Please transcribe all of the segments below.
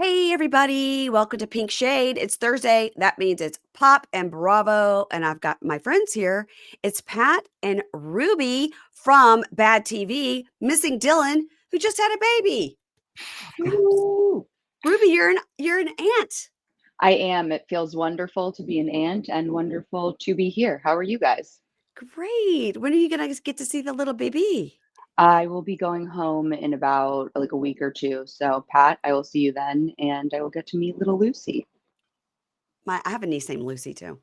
Hey, everybody. Welcome to Pink Shade. It's Thursday. That means it's Pop and Bravo. And I've got my friends here. It's Pat and Ruby from Bad TV, missing Dylan, who just had a baby. Ooh. Ruby, you're an aunt. I am. It feels wonderful to be an aunt and wonderful to be here. How are you guys? Great. When are you going to get to see the little baby? I will be going home in about like a week or two. So, Pat, I will see you then, and I will get to meet little Lucy. I have a niece named Lucy, too.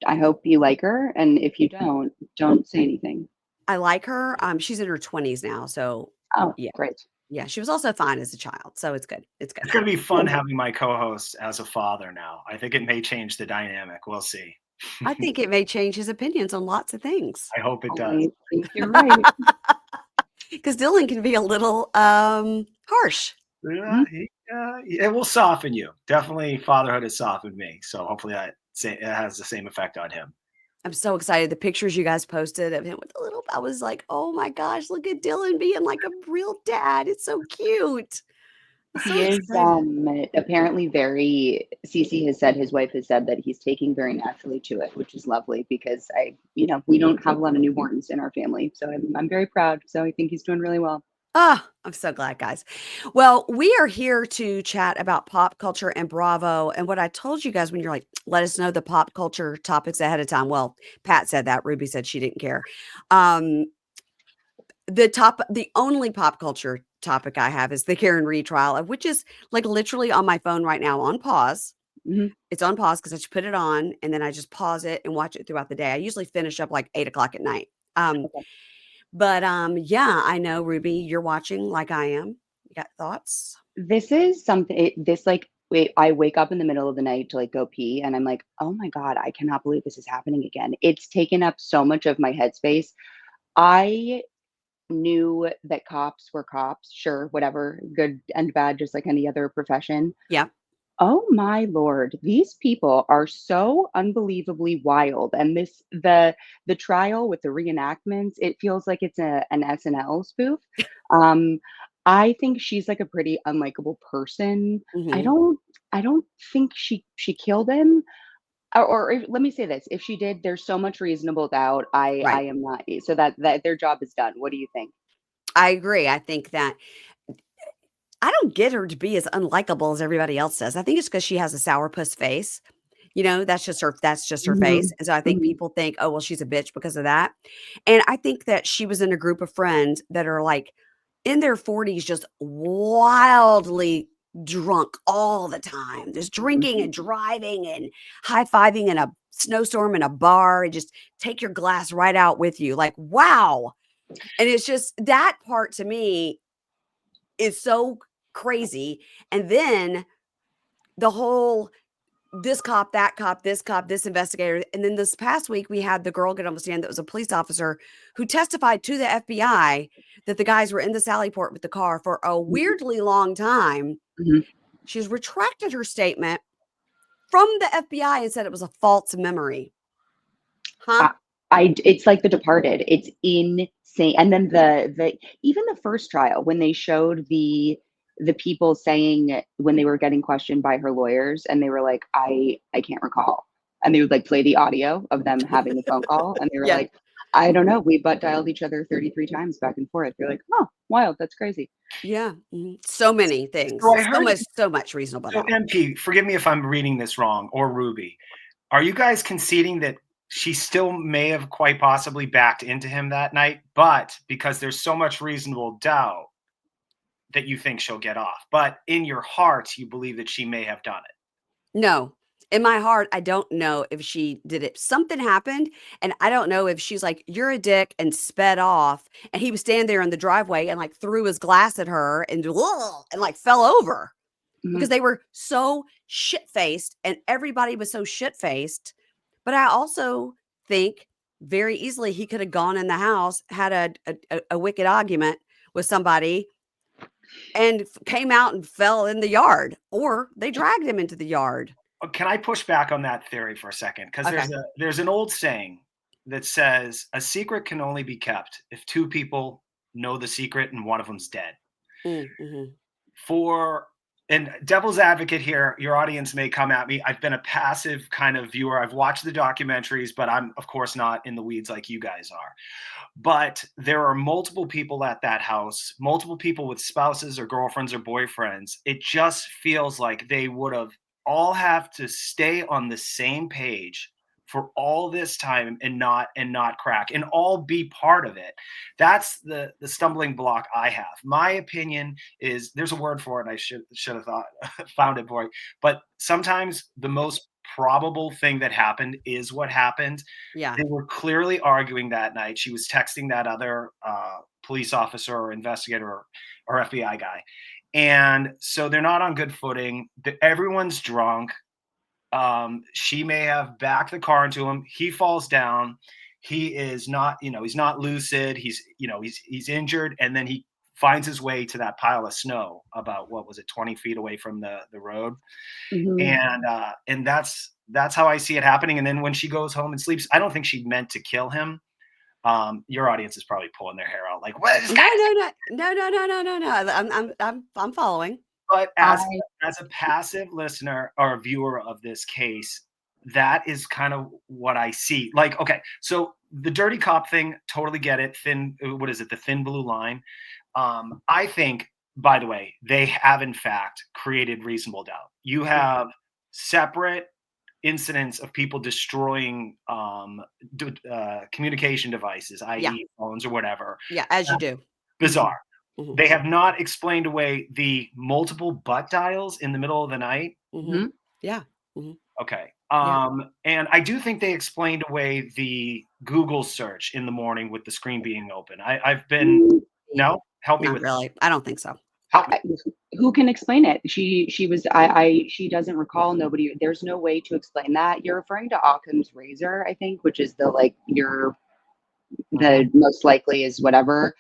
I hope you like her, and if you don't say anything. I like her. She's in her 20s now. So, Oh, yeah. great. Yeah. She was also fine as a child. So it's good. It's good. It's going to be fun Good. having my co-host as a father now. I think it may change the dynamic. We'll see. I think it may change his opinions on lots of things. I hope it does. I think you're right. Because Dylan can be a little harsh. Yeah, it will soften you. Definitely, fatherhood has softened me. So hopefully, it has the same effect on him. I'm so excited. The pictures you guys posted of him with the little, I was like, oh my gosh, look at Dylan being like a real dad. It's so cute. I'm so He is excited. apparently very, Cece has said, his wife has said that he's taking very naturally to it, which is lovely because we don't have a lot of newborns in our family. So I'm very proud. So I think he's doing really well. Ah, I'm so glad, guys. Well, we are here to chat about pop culture and Bravo. And what I told you guys when you're like, let us know the pop culture topics ahead of time. Well, Pat said that. Ruby said she didn't care. Um, the only pop culture topic I have is the Karen Reed trial, which is like literally on my phone right now on pause. Mhm. It's on pause because I just put it on and then I just pause it and watch it throughout the day. I usually finish up like 8 o'clock at night. Okay. But yeah, I know Ruby, you're watching like I am. You got thoughts? This is something, wait, I wake up in the middle of the night to like go pee and I'm like, oh my God, I cannot believe this is happening again. It's taken up so much of my headspace. I knew that cops were cops, sure, whatever, good and bad, just like any other profession. Yeah. Oh my lord, these people are so unbelievably wild. And the trial with the reenactments, it feels like it's an SNL spoof. Um, I think she's like a pretty unlikable person. I Hmm. don't I don't think she killed him. Let me say this, if she did, there's so much reasonable doubt. I Right. am not, so that their job is done. What do you think? I agree. I think that I don't get her to be as unlikable as everybody else does. I think it's because she has a sourpuss face. That's just her face. Mhm, And so I think mhm. people think, "Oh, well, she's a bitch because of that." And I think that she was in a group of friends that are like in their 40s just wildly drunk all the time. Just drinking and driving and high-fiving in a snowstorm in a bar and just take your glass right out with you. Like, wow. And it's just that part to me is so crazy. And then the whole this cop, this cop, this investigator. And then this past week, we had the girl get on the stand that was a police officer who testified to the FBI that the guys were in the Sally Port with the car for a Mhm, weirdly long time. mhm. She's retracted her statement from the FBI and said it was a false memory. Huh? I, it's like The Departed. It's insane. And then the even the first trial when they showed the people saying when they were getting questioned by her lawyers and they were like, I can't recall. And they would like play the audio of them having the phone call and they were Yeah. like, I don't know. We butt dialed each other 33 times back and forth. You're like, oh, wild. That's crazy. Yeah. So many So things. I heard. So much reasonable So doubt. MP, forgive me if I'm reading this wrong, or Ruby. Are you guys conceding that she still may have quite possibly backed into him that night, but because there's so much reasonable doubt that you think she'll get off, but in your heart you believe that she may have done it? No. In my heart, I don't know if she did it. Something happened, and I don't know if she's like, "You're a dick," and sped off, and he was standing there in the driveway and like threw his glass at her and "Ugh," and like fell over because Mhm. they were so shit faced and everybody was so shit faced. But I also think very easily he could have gone in the house, had a wicked argument with somebody, and came out and fell in the yard, or they dragged him into the yard. Can I push back on that theory for a second? Because Okay. there's an old saying that says a secret can only be kept if two people know the secret and one of them's dead. Mm, mhm. For and devil's advocate here, your audience may come at me. I've been a passive kind of viewer. I've watched the documentaries, but I'm of course not in the weeds like you guys are. But there are multiple people at that house, multiple people with spouses or girlfriends or boyfriends. It just feels like they would have all have to stay on the same page for all this time and not crack and all be part of it. That's the stumbling block I have. My opinion is there's a word for it. I should have thought found it for you. But sometimes the most probable thing that happened is what happened. Yeah. They were clearly arguing that night. She was texting that other police officer or investigator or FBI guy. And so they're not on good footing. Everyone's drunk. She may have backed the car into him. He falls down. He is not, he's not lucid. He's injured. And then he finds his way to that pile of snow about, what was it, 20 feet away from the road. And that's how I see it happening. And then when she goes home and sleeps, I don't think she meant to kill him. Your audience is probably pulling their hair out, like, what is No, I'm following. But as a passive listener or viewer of this case, that is kind of what I see. Like, okay, so the dirty cop thing, totally get it. What is it? The thin blue line. I think, by the way, they have in fact created reasonable doubt. You have separate incidents of people destroying communication devices, i.e. phones or whatever. Yeah, as you do. Bizarre. Mm-hmm. They have not explained away the multiple butt dials in the middle of the night. Mm-hmm. Yeah. Mm-hmm. Okay. And I do think they explained away the Google search in the morning with the screen being open. I've been help me Not with really. I don't think so. Who can explain it? She she doesn't recall. Nobody. There's no way to explain that. You're referring to Occam's razor, I think, which is the most likely is whatever.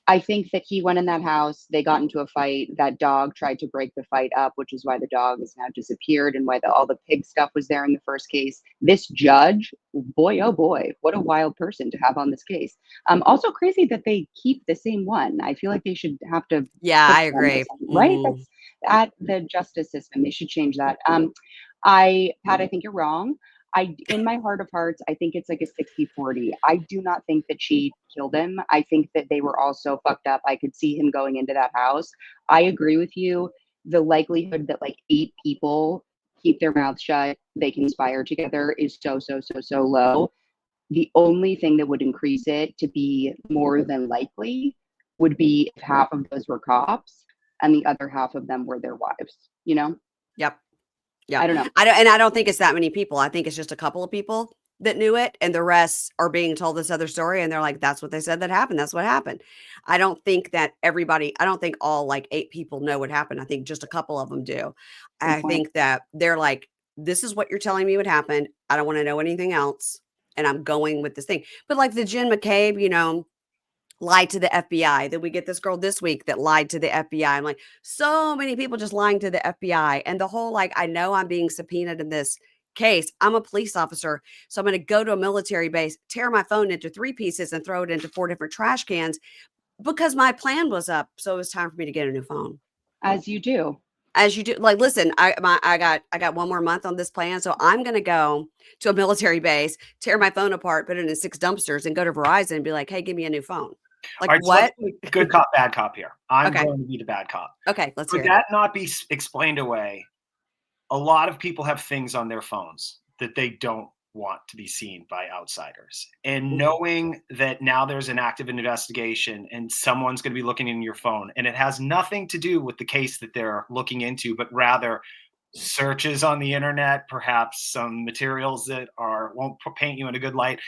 I think that he went in that house. They got into a fight. That dog tried to break the fight up, which is why the dog has now disappeared and why all the pig stuff was there in the first case. This judge, boy, oh boy, what a wild person to have on this case. Also crazy that they keep the same one. I feel like they should have to. Yeah, I agree. Right? That's at the justice system. They should change that. Pat, I think you're wrong. In my heart of hearts, I think it's like a 60-40. I do not think that she killed him. I think that they were all so fucked up. I could see him going into that house. I agree with you. The likelihood that like 8 people keep their mouths shut, they conspire together is so low. The only thing that would increase it to be more than likely would be if half of those were cops and the other half of them were their wives, Yep. Yeah. I don't know. I don't think it's that many people. I think it's just a couple of people that knew it, and the rest are being told this other story, and they're like, that's what they said that happened. That's what happened. I don't think all like 8 people know what happened. I think just a couple of them do. I think that they're like, this is what you're telling me what happened. I don't want to know anything else. And I'm going with this thing. But like the Jen McCabe, lied to the FBI. Then we get this girl this week that lied to the FBI. I'm like, so many people just lying to the FBI. And the whole, like, I know I'm being subpoenaed in this case. I'm a police officer. So I'm going to go to a military base, tear my phone into 3 pieces and throw it into 4 different trash cans because my plan was up. So it was time for me to get a new phone. As you do. Like, listen, I got 1 more month on this plan. So I'm going to go to a military base, tear my phone apart, put it in 6 dumpsters and go to Verizon and be like, hey, give me a new phone. Like, right, what? So good cop, bad cop here. I'm going to be the bad cop. Okay, let's hear it. Would that not be explained away? A lot of people have things on their phones that they don't want to be seen by outsiders. And knowing that now there's an active investigation and someone's going to be looking in your phone, and it has nothing to do with the case that they're looking into, but rather searches on the internet, perhaps some materials that won't paint you in a good light.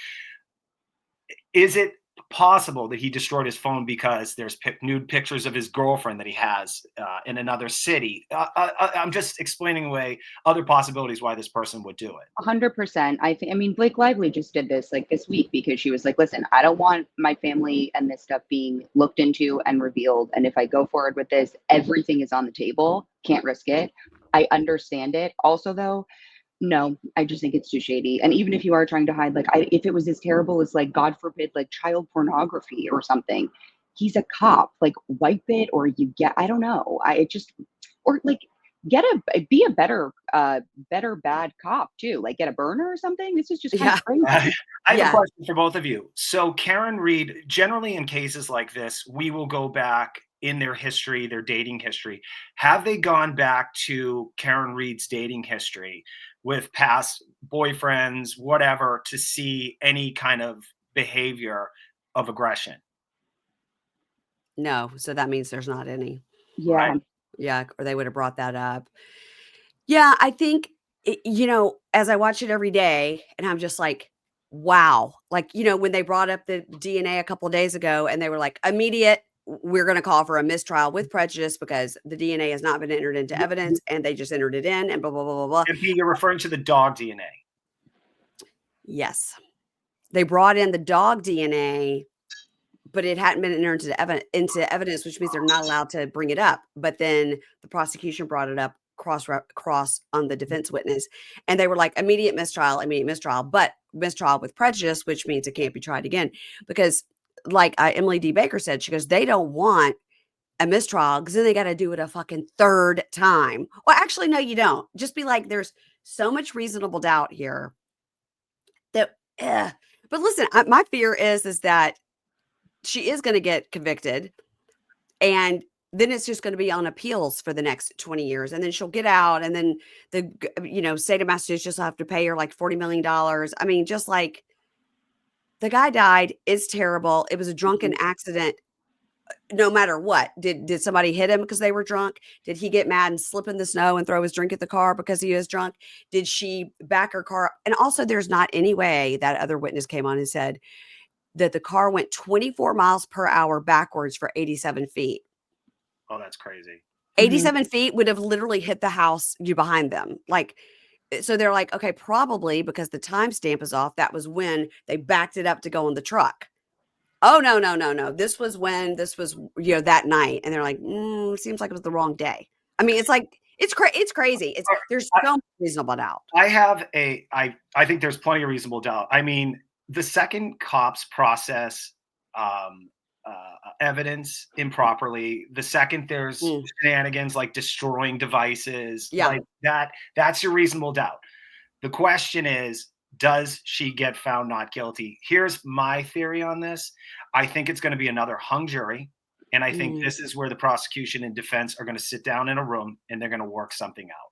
Is it possible that he destroyed his phone because there's nude pictures of his girlfriend that he has in another city? I'm just explaining away other possibilities why this person would do it. 100%. I mean, Blake Lively just did this like this week because she was like, listen, I don't want my family and this stuff being looked into and revealed. And if I go forward with this, everything is on the table. Can't risk it. I understand it. Also, though, no, I just think it's too shady. And even if you are trying to hide, like, if it was as terrible as, like, God forbid, like child pornography or something, he's a cop. Like, wipe it, or I don't know. Or like, be a better bad cop too. Like get a burner or something. This is just kind Yeah. of crazy. I have a Yeah. question for both of you. So Karen Reed, generally in cases like this, we will go back in their history, their dating history. Have they gone back to Karen Reed's dating history with past boyfriends, whatever, to see any kind of behavior of aggression? No. So that means there's not any. Yeah. Right. Yeah. Or they would have brought that up. Yeah. I think, as I watch it every day and I'm just like, wow. Like, when they brought up the DNA a couple of days ago and they were like, immediate, we're going to call for a mistrial with prejudice because the DNA has not been entered into evidence and they just entered it in and blah, blah, blah, blah, blah. MP, you're referring to the dog DNA. Yes. They brought in the dog DNA, but it hadn't been entered into evidence, which means they're not allowed to bring it up. But then the prosecution brought it up cross on the defense witness, and they were like immediate mistrial, but mistrial with prejudice, which means it can't be tried again because, like Emily D. Baker said, she goes, they don't want a mistrial because then they got to do it a fucking third time. Well, actually, no, you don't. Just be like, there's so much reasonable doubt here that. But listen, my fear is that she is going to get convicted and then it's just going to be on appeals for the next 20 years. And then she'll get out and then the state of Massachusetts will have to pay her like $40 million. I mean, just like the guy died. It's terrible. It was a drunken accident. No matter what, did somebody hit him because they were drunk? Did he get mad and slip in the snow and throw his drink at the car because he was drunk? Did she back her car? And also there's not any way that other witness came on and said that the car went 24 miles per hour backwards for 87 feet. Oh, that's crazy. 87 feet would have literally hit the house behind them. Like, so they're like, okay, probably because the timestamp is off. That was when they backed it up to go in the truck. Oh, no. This was that night. And they're like, seems like it was the wrong day. I mean, it's like, it's crazy. There's so much reasonable doubt. I think there's plenty of reasonable doubt. I mean, the second cops process evidence improperly. The second there's shenanigans like destroying devices, like that's your reasonable doubt. The question is, does she get found not guilty? Here's my theory on this. I think it's going to be another hung jury. And I think this is where the prosecution and defense are going to sit down in a room and they're going to work something out.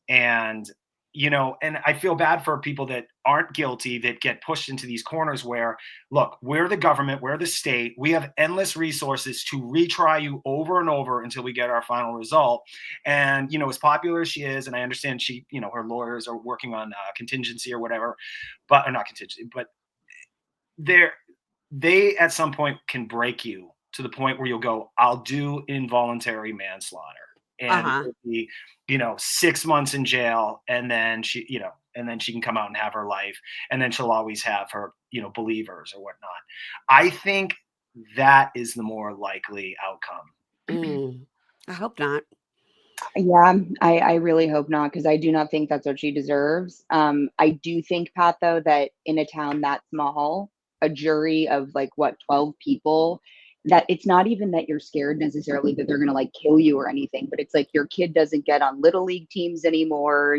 And and I feel bad for people that aren't guilty that get pushed into these corners where, look, we're the government, we're the state, we have endless resources to retry you over and over until we get our final result. And, as popular as she is, and I understand she, her lawyers are working on contingency or whatever, but or not contingency, but they at some point can break you to the point where you'll go, I'll do involuntary manslaughter. And it'll be, 6 months in jail, and then she can come out and have her life, and then she'll always have her, believers or whatnot. I think that is the more likely outcome. I hope not. Yeah, I really hope not, because I do not think that's what she deserves. I do think, Pat, though, that in a town that small, a jury of 12 people, that it's not even that you're scared necessarily that they're going to kill you or anything, but it's like your kid doesn't get on little league teams anymore.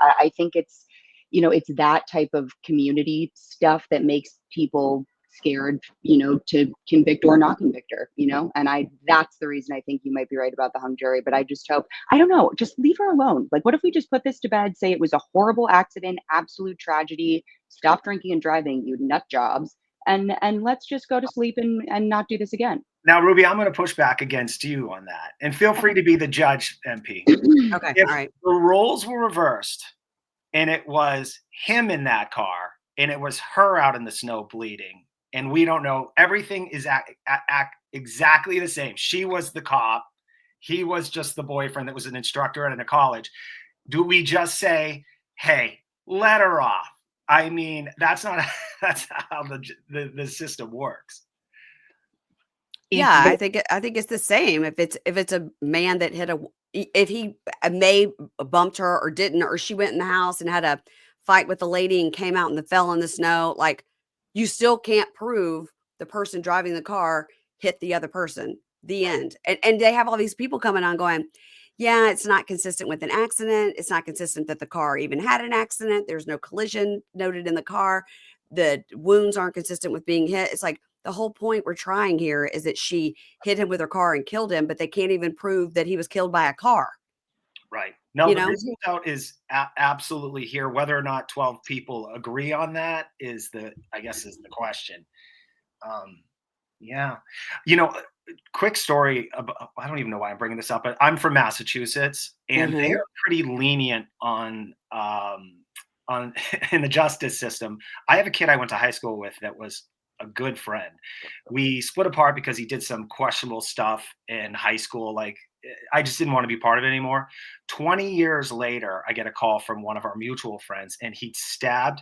I think it's, it's that type of community stuff that makes people scared, to convict or not convict her, and that's the reason I think you might be right about the hung jury. But I just hope, I don't know, just leave her alone. What if we just put this to bed, say it was a horrible accident, absolute tragedy, stop drinking and driving, you nut jobs, and let's just go to sleep and not do this again. Now, Ruby, I'm going to push back against you on that, and feel free to be the judge, MP. Okay, If all right. the roles were reversed and it was him in that car and it was her out in the snow bleeding, and we don't know, everything is exactly the same. She was the cop. He was just the boyfriend that was an instructor at a college. Do we just say, hey, let her off? I mean, that's how the system works. Yeah, I think it's the same. If it's a man that if he may bumped her or didn't, or she went in the house and had a fight with the lady and came out and fell in the snow, you still can't prove the person driving the car hit the other person. The end. And they have all these people coming on going, Yeah, it's not consistent with an accident. It's not consistent that the car even had an accident. There's no collision noted in the car. The wounds aren't consistent with being hit. It's like the whole point we're trying here is that she hit him with her car and killed him, but they can't even prove that he was killed by a car. Right. No, You the know? reasonable doubt is absolutely here. Whether or not 12 people agree on that is I guess, is the question. Um, yeah. You know, quick story about, I don't even know why I'm bringing this up, but I'm from Massachusetts and they Mhm. are pretty lenient on in the justice system. I have a kid I went to high school with that was a good friend. We split apart because he did some questionable stuff in high school. Like, I just didn't want to be part of it anymore. 20 years later, I get a call from one of our mutual friends, and he stabbed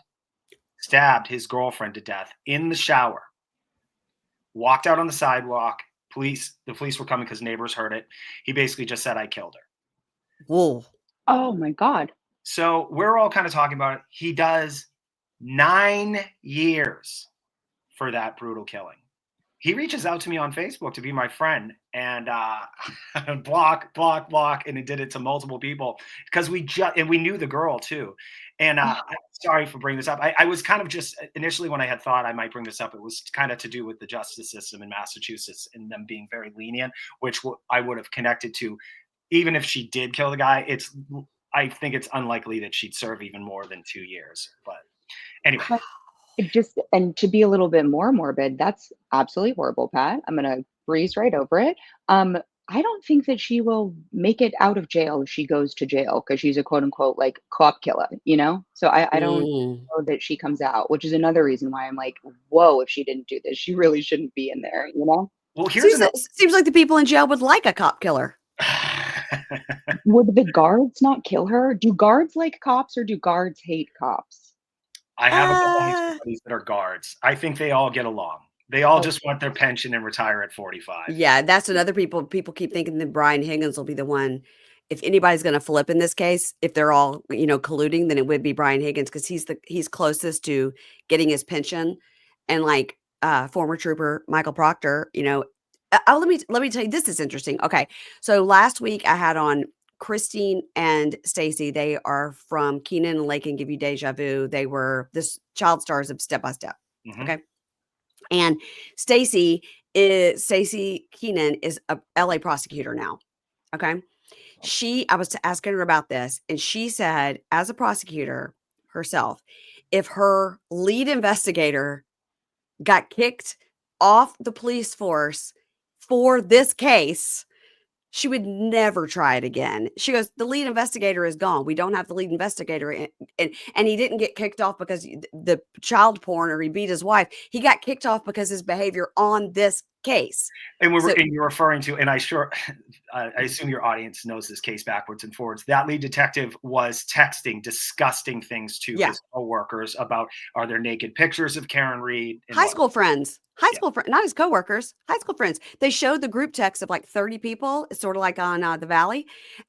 his girlfriend to death in the shower. Walked out on the sidewalk. The police were coming because neighbors heard it. He basically just said, "I killed her." Whoa. Oh my God. So we're all kind of talking about it. He does 9 years for that brutal killing. He reaches out to me on Facebook to be my friend and block, block, block, and it did it to multiple people because we knew the girl too. And Oh, sorry for bringing this up. I was kind of just initially when I had thought I might bring this up, it was kind of to do with the justice system in Massachusetts and them being very lenient, which I would have connected to. Even if she did kill the guy, I think it's unlikely that she'd serve even more than 2 years. But anyway, but it just, and to be a little bit more morbid, that's absolutely horrible, Pat. I'm gonna breeze right over it. Um, I don't think that she will make it out of jail if she goes to jail because she's a quote unquote like cop killer, you know? So I don't Mm. know that she comes out, which is another reason why I'm like, whoa, if she didn't do this, she really shouldn't be in there, you know? well, here's Seems like the people in jail would like a cop killer. another. Would the guards not kill her? Do guards like cops or do guards hate cops? I have a couple high school Uh, buddies that are guards. I think they all get along. They all Oh, just want their pension and retire at 45. yeah, that's another people keep thinking that Brian Higgins will be the one. If anybody's gonna flip in this case, if they're all, colluding, then it would be Brian Higgins because he's closest to getting his pension. And like former trooper Michael Proctor, oh, let me tell you, this is interesting. Okay. So last week I had on Christine and Stacy. They are from Keenan and Lake and Give You Deja Vu. They were this child stars of Step by Step. Mhm. Okay. And Stacy Keenan is a LA prosecutor now. Okay. I was asking her about this, and she said, as a prosecutor herself, if her lead investigator got kicked off the police force for this case, she would never try it again. She goes, "The lead investigator is gone. We don't have the lead investigator." And he didn't get kicked off because the child porn or he beat his wife. He got kicked off because his behavior on this case. So And you're referring to, and I assume your audience knows this case backwards and forwards. That lead detective was texting disgusting things to yeah, his coworkers about are there naked pictures of Karen Reed and high what? school friends, Yeah. not his coworkers, high school friends. They showed the group text of like 30 people. It's sort of like on the Valley.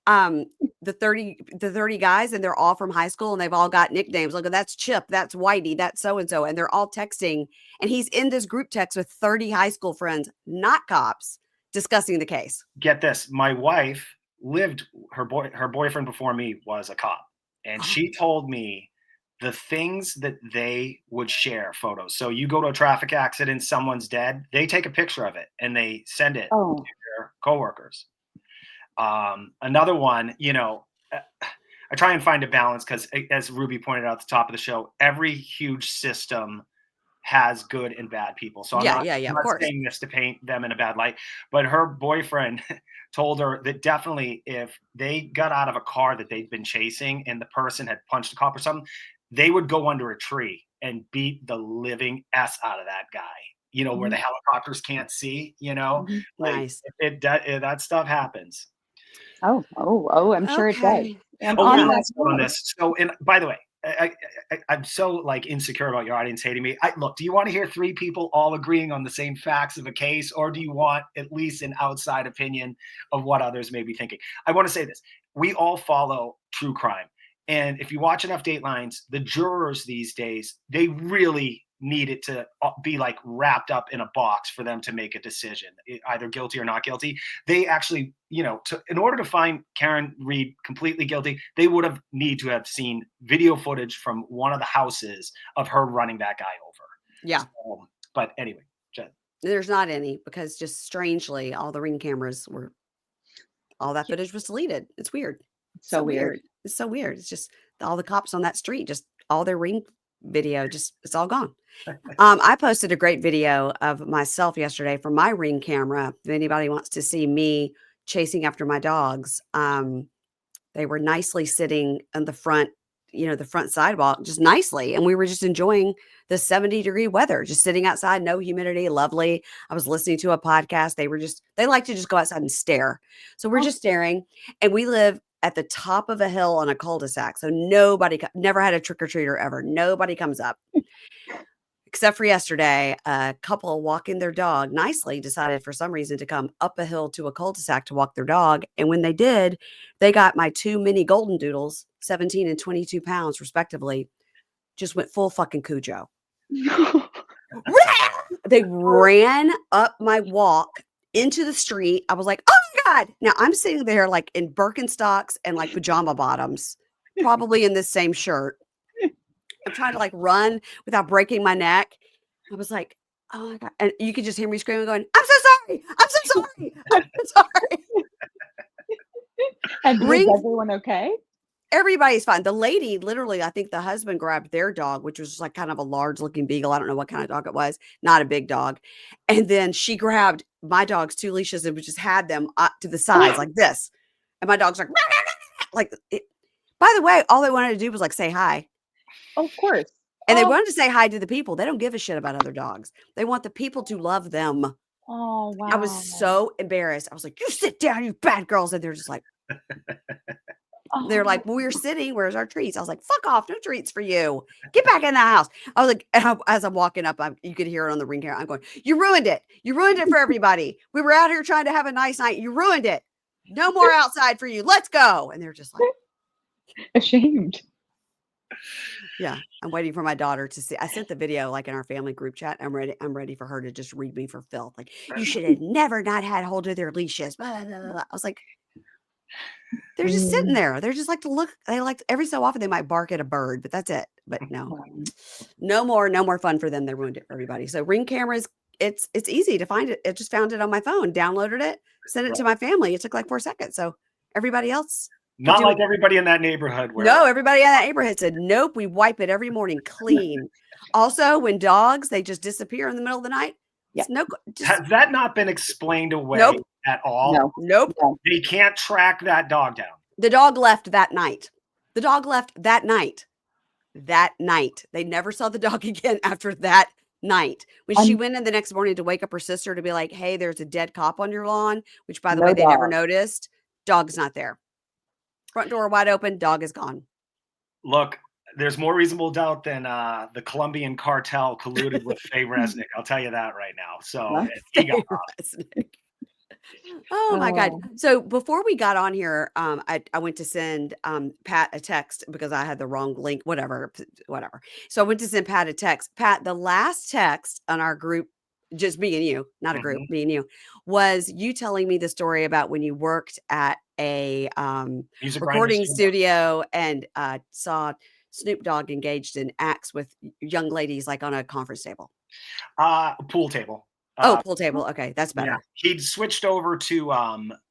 Um, the 30 guys, and they're all from high school and they've all got nicknames. Look, that's Chip, that's Whitey, that's so and so. And they're all texting. And he's in this group text with 30 high school friends, not cops, discussing the case. Get this, my wife lived her boyfriend before me was a cop, and she told me the things that they would share photos. So you go to a traffic accident, someone's dead, they take a picture of it and they send it oh, to their coworkers. Another one, I try and find a balance because, as Ruby pointed out at the top of the show, every huge system has good and bad people. So Yeah, yeah, yeah, I'm of not course. saying this to paint them in a bad light, but her boyfriend told her that definitely if they got out of a car that they'd been chasing and the person had punched a cop or something, they would go under a tree and beat the living s out of that guy. Where the mhm, helicopters can't see. mhm. Like Nice. that stuff happens. Oh, I'm sure it does. Okay. And Oh, one on Yeah. that last note on note, this. So, and by the way, I'm so like insecure about your audience hating me. Look, do you want to hear three people all agreeing on the same facts of a case, or do you want at least an outside opinion of what others may be thinking? I want to say this: we all follow true crime, and if you watch enough Datelines, the jurors these days they really need it to be like wrapped up in a box for them to make a decision, either guilty or not guilty. They actually, in order to find Karen Read completely guilty, they would have need to have seen video footage from one of the houses of her running that guy over. Yeah. So, but anyway, Jen. There's not any, because just strangely, all the Ring cameras all that footage was deleted. It's weird. It's so weird. It's so weird. It's just all the cops on that street, just all their Ring video, it's all gone. I posted a great video of myself yesterday from my Ring camera. If anybody wants to see me chasing after my dogs, they were nicely sitting on the front, the front sidewalk, just nicely. And we were just enjoying the 70-degree weather, just sitting outside, no humidity, lovely. I was listening to a podcast. They like to just go outside and stare. So we're just staring. And we live at the top of a hill on a cul-de-sac. So nobody, never had a trick-or-treater ever. Nobody comes up. Except for yesterday, a couple walking their dog nicely decided for some reason to come up a hill to a cul-de-sac to walk their dog. And when they did, they got my 2 mini golden doodles, 17 and 22 pounds respectively, just went full fucking Cujo. They ran up my walk into the street. I was like, oh my God. Now I'm sitting there like in Birkenstocks and like pajama bottoms, probably in this same shirt. I'm trying to like run without breaking my neck. I was like, oh my God. And you could just hear me screaming going, I'm so sorry. I'm so sorry. I'm so sorry. And is everyone okay? Everybody's fine. The lady, literally, I think the husband grabbed their dog, which was like kind of a large looking beagle. I don't know what kind of dog it was. Not a big dog. And then she grabbed my dog's 2 leashes and just had them up to the sides like this. And my dog's like it. By the way, all they wanted to do was like say hi. Oh, of course. And they wanted to say hi to the people. They don't give a shit about other dogs. They want the people to love them. Oh, wow. I was so embarrassed. I was like, you sit down, you bad girls. And they're just like, they're like, well, we're sitting. Where's our treats? I was like, fuck off. No treats for you. Get back in the house. I was like, as I'm walking up, you could hear it on the Ring camera. I'm going, you ruined it. You ruined it for everybody. We were out here trying to have a nice night. You ruined it. No more outside for you. Let's go. And they're just like ashamed. Yeah. I'm waiting for my daughter to see. I sent the video like in our family group chat. I'm ready for her to just read me for filth. Like, you should have never not had hold of their leashes. Blah, blah, blah. I was like, they're just sitting there. They're just like to look. They like every so often they might bark at a bird, but that's it. But no more fun for them. They ruined it for everybody. So Ring cameras, it's easy to find it. I just found it on my phone, downloaded it, sent it to my family. It took like 4 seconds. So everybody else. Not like everybody in that neighborhood. No, everybody in that neighborhood said, nope, we wipe it every morning clean. Also, when dogs, they just disappear in the middle of the night. Yeah. Has that not been explained away at all? No. Nope. They can't track that dog down. The dog left that night. The dog left that night. That night. They never saw the dog again after that night. When she went in the next morning to wake up her sister to be like, hey, there's a dead cop on your lawn, which by the way, they never noticed. Dog's not there. Front door wide open, dog is gone. Look, there's more reasonable doubt than the Colombian cartel colluded with Faye Resnick. I'll tell you that right now. So he got oh my God. So before we got on here, I went to send Pat a text because I had the wrong link, whatever. So I went to send Pat a text. Pat, the last text on our group, just me and you, not a group, me and you, was you telling me the story about when you worked at a recording studio and saw Snoop Dogg engaged in acts with young ladies like on a conference table. Pool table. Pool table. Okay, that's better. Yeah. He'd switched over to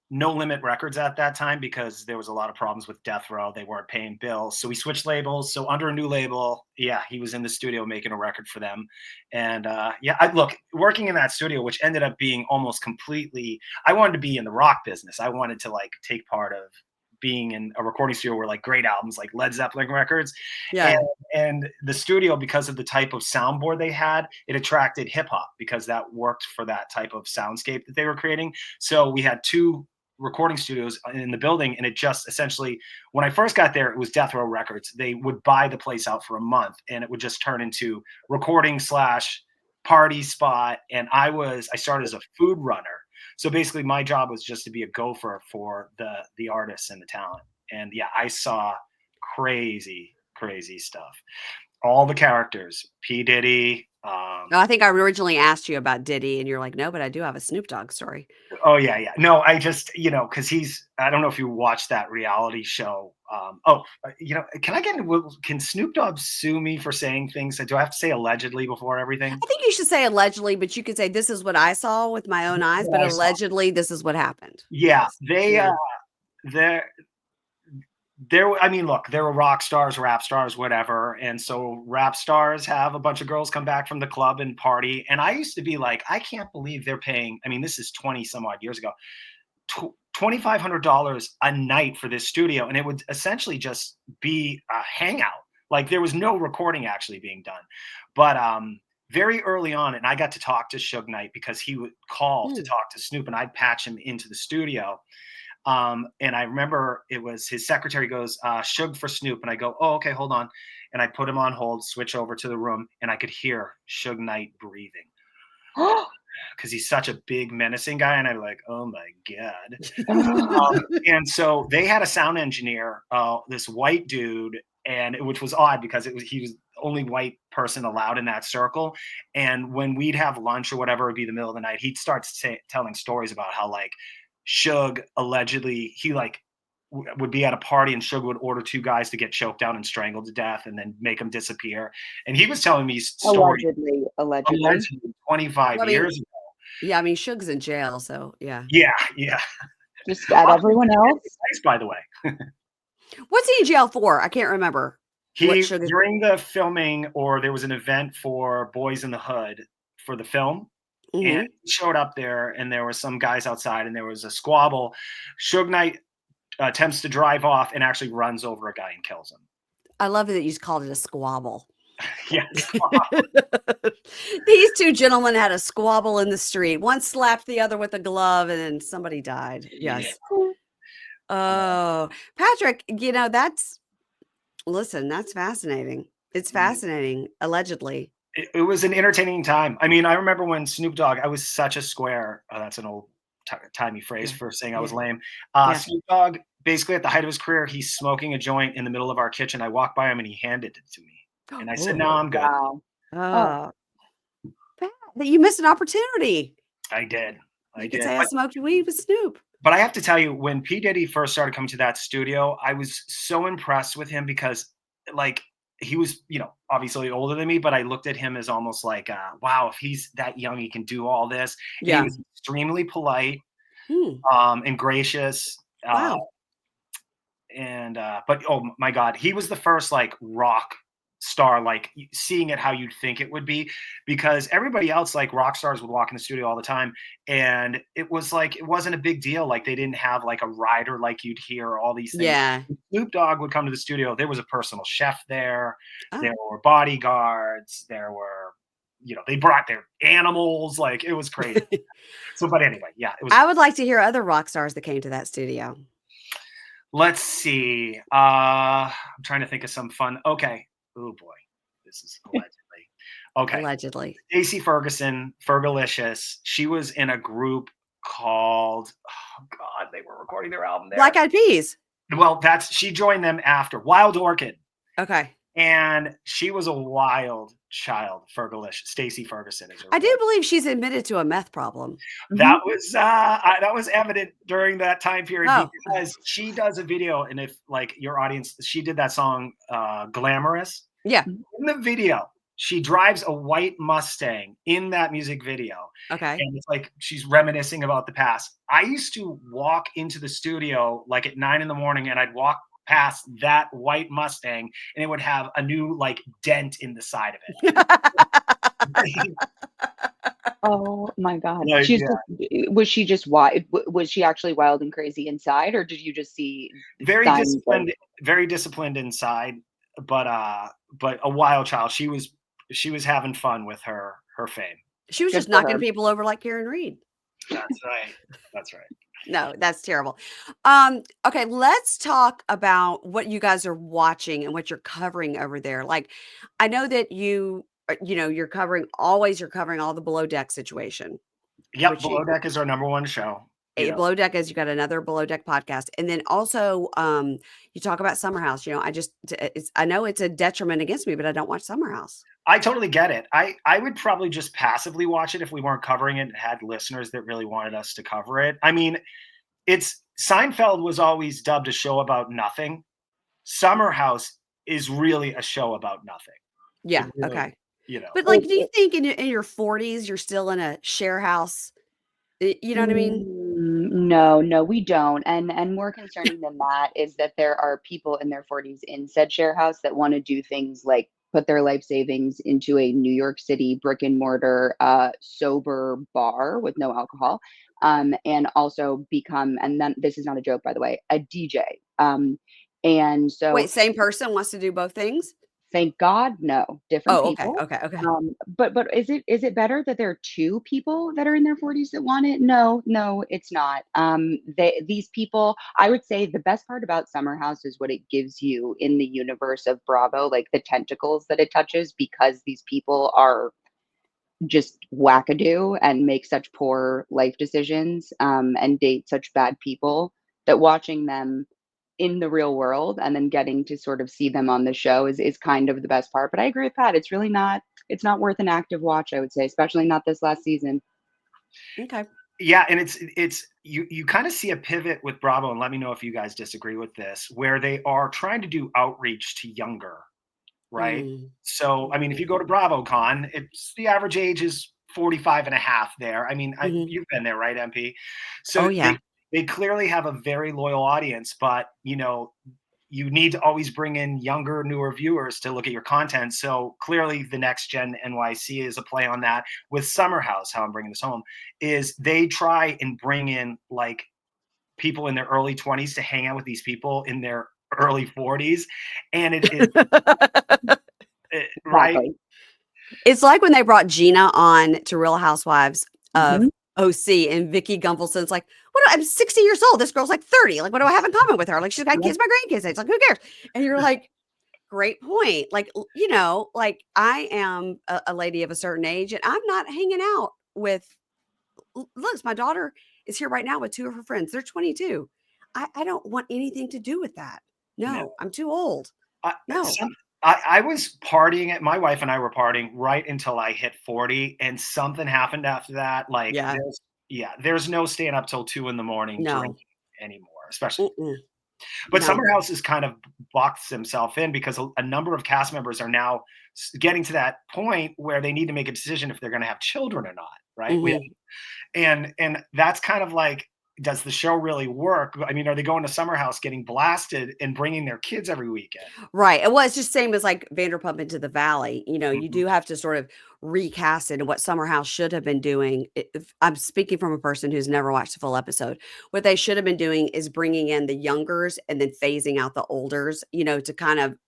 No Limit Records at that time because there was a lot of problems with Death Row. They weren't paying bills. So we switched labels. So under a new label, he was in the studio making a record for them. And look, working in that studio, which ended up being almost completely, I wanted to be in the rock business. I wanted to like take part of being in a recording studio where like great albums like Led Zeppelin records. Yeah. And the studio, because of the type of soundboard they had, it attracted hip hop because that worked for that type of soundscape that they were creating. So we had 2 recording studios in the building, and it just essentially, when I first got there, it was Death Row Records. They would buy the place out for a month and it would just turn into recording / party spot. And I started as a food runner. So basically my job was just to be a gopher for the artists and the talent. And I saw crazy stuff. All the characters, P. Diddy, Oh, I think I originally asked you about Diddy, and you're like, no, but I do have a Snoop Dogg story. Oh yeah, yeah. No, I just because I don't know if you watched that reality show. Can I get into can Snoop Dogg sue me for saying things? Do I have to say allegedly before everything? I think you should say allegedly, but you could say this is what I saw with my own eyes, but What I saw. allegedly this is what happened. Yeah, Yeah. they're I mean, look, there were rock stars, rap stars, whatever. And so rap stars have a bunch of girls come back from the club and party. And I used to be like, I can't believe they're paying. I mean, this is 20 some odd years ago, $2,500 a night for this studio. And it would essentially just be a hangout. Like there was no recording actually being done. But very early on, and I got to talk to Suge Knight because he would call to talk to Snoop and I'd patch him into the studio. And I remember it was his secretary goes, Suge for Snoop. And I go, oh, okay, hold on. And I put him on hold, switch over to the room, and I could hear Suge Knight breathing. Because he's such a big, menacing guy. And I'm like, oh my God. And so they had a sound engineer, this white dude, and which was odd because he was the only white person allowed in that circle. And when we'd have lunch or whatever, it'd be the middle of the night, he'd start telling stories about how like Suge allegedly he like would be at a party and Suge would order two guys to get choked out and strangled to death and then make them disappear. And he was telling me stories allegedly 25 years ago. Yeah, I mean Suge's in jail, so yeah. Yeah. Just at everyone else. Nice, by the way. What's he in jail for? I can't remember. During the filming, or there was an event for Boys in the Hood for the film. And he showed up there, and there were some guys outside, and there was a squabble. Suge Knight attempts to drive off and actually runs over a guy and kills him. I love that you just called it a squabble. Yeah. These two gentlemen had a squabble in the street. One slapped the other with a glove, and then somebody died. Yes. Yeah. Oh, Patrick, that's fascinating. It's fascinating, allegedly. It was an entertaining time. I mean, I remember when Snoop Dogg, I was such a square. That's an old timey phrase for saying I was lame. Snoop Dogg, basically at the height of his career, he's smoking a joint in the middle of our kitchen. I walked by him and he handed it to me. And I said, no, I'm good. Wow. You missed an opportunity. I did. I did. Say I smoked weed with Snoop. But I have to tell you, when P. Diddy first started coming to that studio, I was so impressed with him because like, he was, obviously older than me, but I looked at him as almost like, wow, if he's that young, he can do all this. Yeah. He was extremely polite and gracious. Wow. But oh my God, he was the first like rock star, like seeing it how you'd think it would be, because everybody else, like rock stars, would walk in the studio all the time, and it was like it wasn't a big deal. Like they didn't have like a rider like you'd hear all these things. Yeah. Snoop Dogg would come to the studio. There was a personal chef there. There were bodyguards. There were, they brought their animals. Like it was crazy. But anyway, yeah, it was. I would like to hear other rock stars that came to that studio. Let's see. I'm trying to think of some fun. Okay. Oh boy, this is allegedly. Okay. Allegedly. Stacey Ferguson, Fergalicious. She was in a group called, oh God, they were recording their album there. Black Eyed Peas. Well, she joined them after Wild Orchid. Okay. And she was a wild child, Fergalicious. Stacey Ferguson is her I do believe she's admitted to a meth problem. That was evident during that time period because she does a video, and if like your audience, she did that song Glamorous. Yeah. In the video, she drives a white Mustang in that music video. Okay. And it's like she's reminiscing about the past. I used to walk into the studio like at 9 a.m, and I'd walk past that white Mustang and it would have a new like dent in the side of it. Oh my God. Was she just wild? Was she actually wild and crazy inside, or did you just see very disciplined inside, but a wild child. She was having fun with her fame. She was just knocking people over like Karen Reed. That's right. No, that's terrible. Okay, let's talk about what you guys are watching and what you're covering over there. Like, I know that you're covering all the Below Deck situation. Yep, Below Deck is our number one show. Below Deck is you got another Below Deck podcast, and then also you talk about Summer House. I know it's a detriment against me, but I don't watch Summer House. I totally get it. I would probably just passively watch it if we weren't covering it and had listeners that really wanted us to cover it. I mean, Seinfeld was always dubbed a show about nothing. Summer House is really a show about nothing. Yeah. Really, Okay. But like, It- do you think in your 40s you're still in a share house? You know what I mean? No, we don't. And more concerning than that is that there are people in their 40s in said share house that want to do things like put their life savings into a New York City brick and mortar sober bar with no alcohol. And also become, and then this is not a joke, by the way, a DJ. And so Wait, same person wants to do both things? thank God, no, different Oh, okay, people. okay, okay. But is it better that there are two people that are in their 40s that want it? No, it's not. These people, I would say the best part about Summer House is what it gives you in the universe of Bravo, like the tentacles that it touches, because these people are just wackadoo and make such poor life decisions, and date such bad people, that watching them in the real world and then getting to sort of see them on the show is kind of the best part. But I agree with Pat. It's not worth an active watch, I would say, especially not this last season. Okay. Yeah, and it's you kind of see a pivot with Bravo, and let me know if you guys disagree with this, where they are trying to do outreach to younger, right? Mm. So, I mean, if you go to BravoCon, it's the average age is 45 and a half there. I mean, Mhm. you've been there, right, MP? Oh, So yeah. they clearly have a very loyal audience, but you need to always bring in younger, newer viewers to look at your content. So clearly, the Next Gen NYC is a play on that. With Summer House, how I'm bringing this home is they try and bring in like people in their early 20s to hang out with these people in their early 40s, and it is right. Exactly. It's like when they brought Gina on to Real Housewives of Mhm. OC, and Vicky Gunvalson's like, I'm 60 years old. This girl's like 30. Like, what do I have in common with her? Like, she's got Yep. kids, my grandkids. It's like, who cares? And you're like, great point. Like, like I am a lady of a certain age, and I'm not hanging out with, look, my daughter is here right now with two of her friends. They're 22. I don't want anything to do with that. No, No, I'm too old. I, No. some, I was partying. My wife and I were partying right until I hit 40, and something happened after that. Like, Yeah. there's no staying up till 2 a.m. No. drinking anymore, especially. Mm-mm. But No. Summer House has kind of boxed himself in because a number of cast members are now getting to that point where they need to make a decision if they're going to have children or not, right? Mhm. And that's kind of like, does the show really work? I mean, are they going to Summer House, getting blasted, and bringing their kids every weekend? Right. Well, it's just same as like Vanderpump Into the Valley. You Mhm. do have to sort of recast it, and what Summer House should have been doing. If I'm speaking from a person who's never watched a full episode, what they should have been doing is bringing in the youngers and then phasing out the olders. To kind of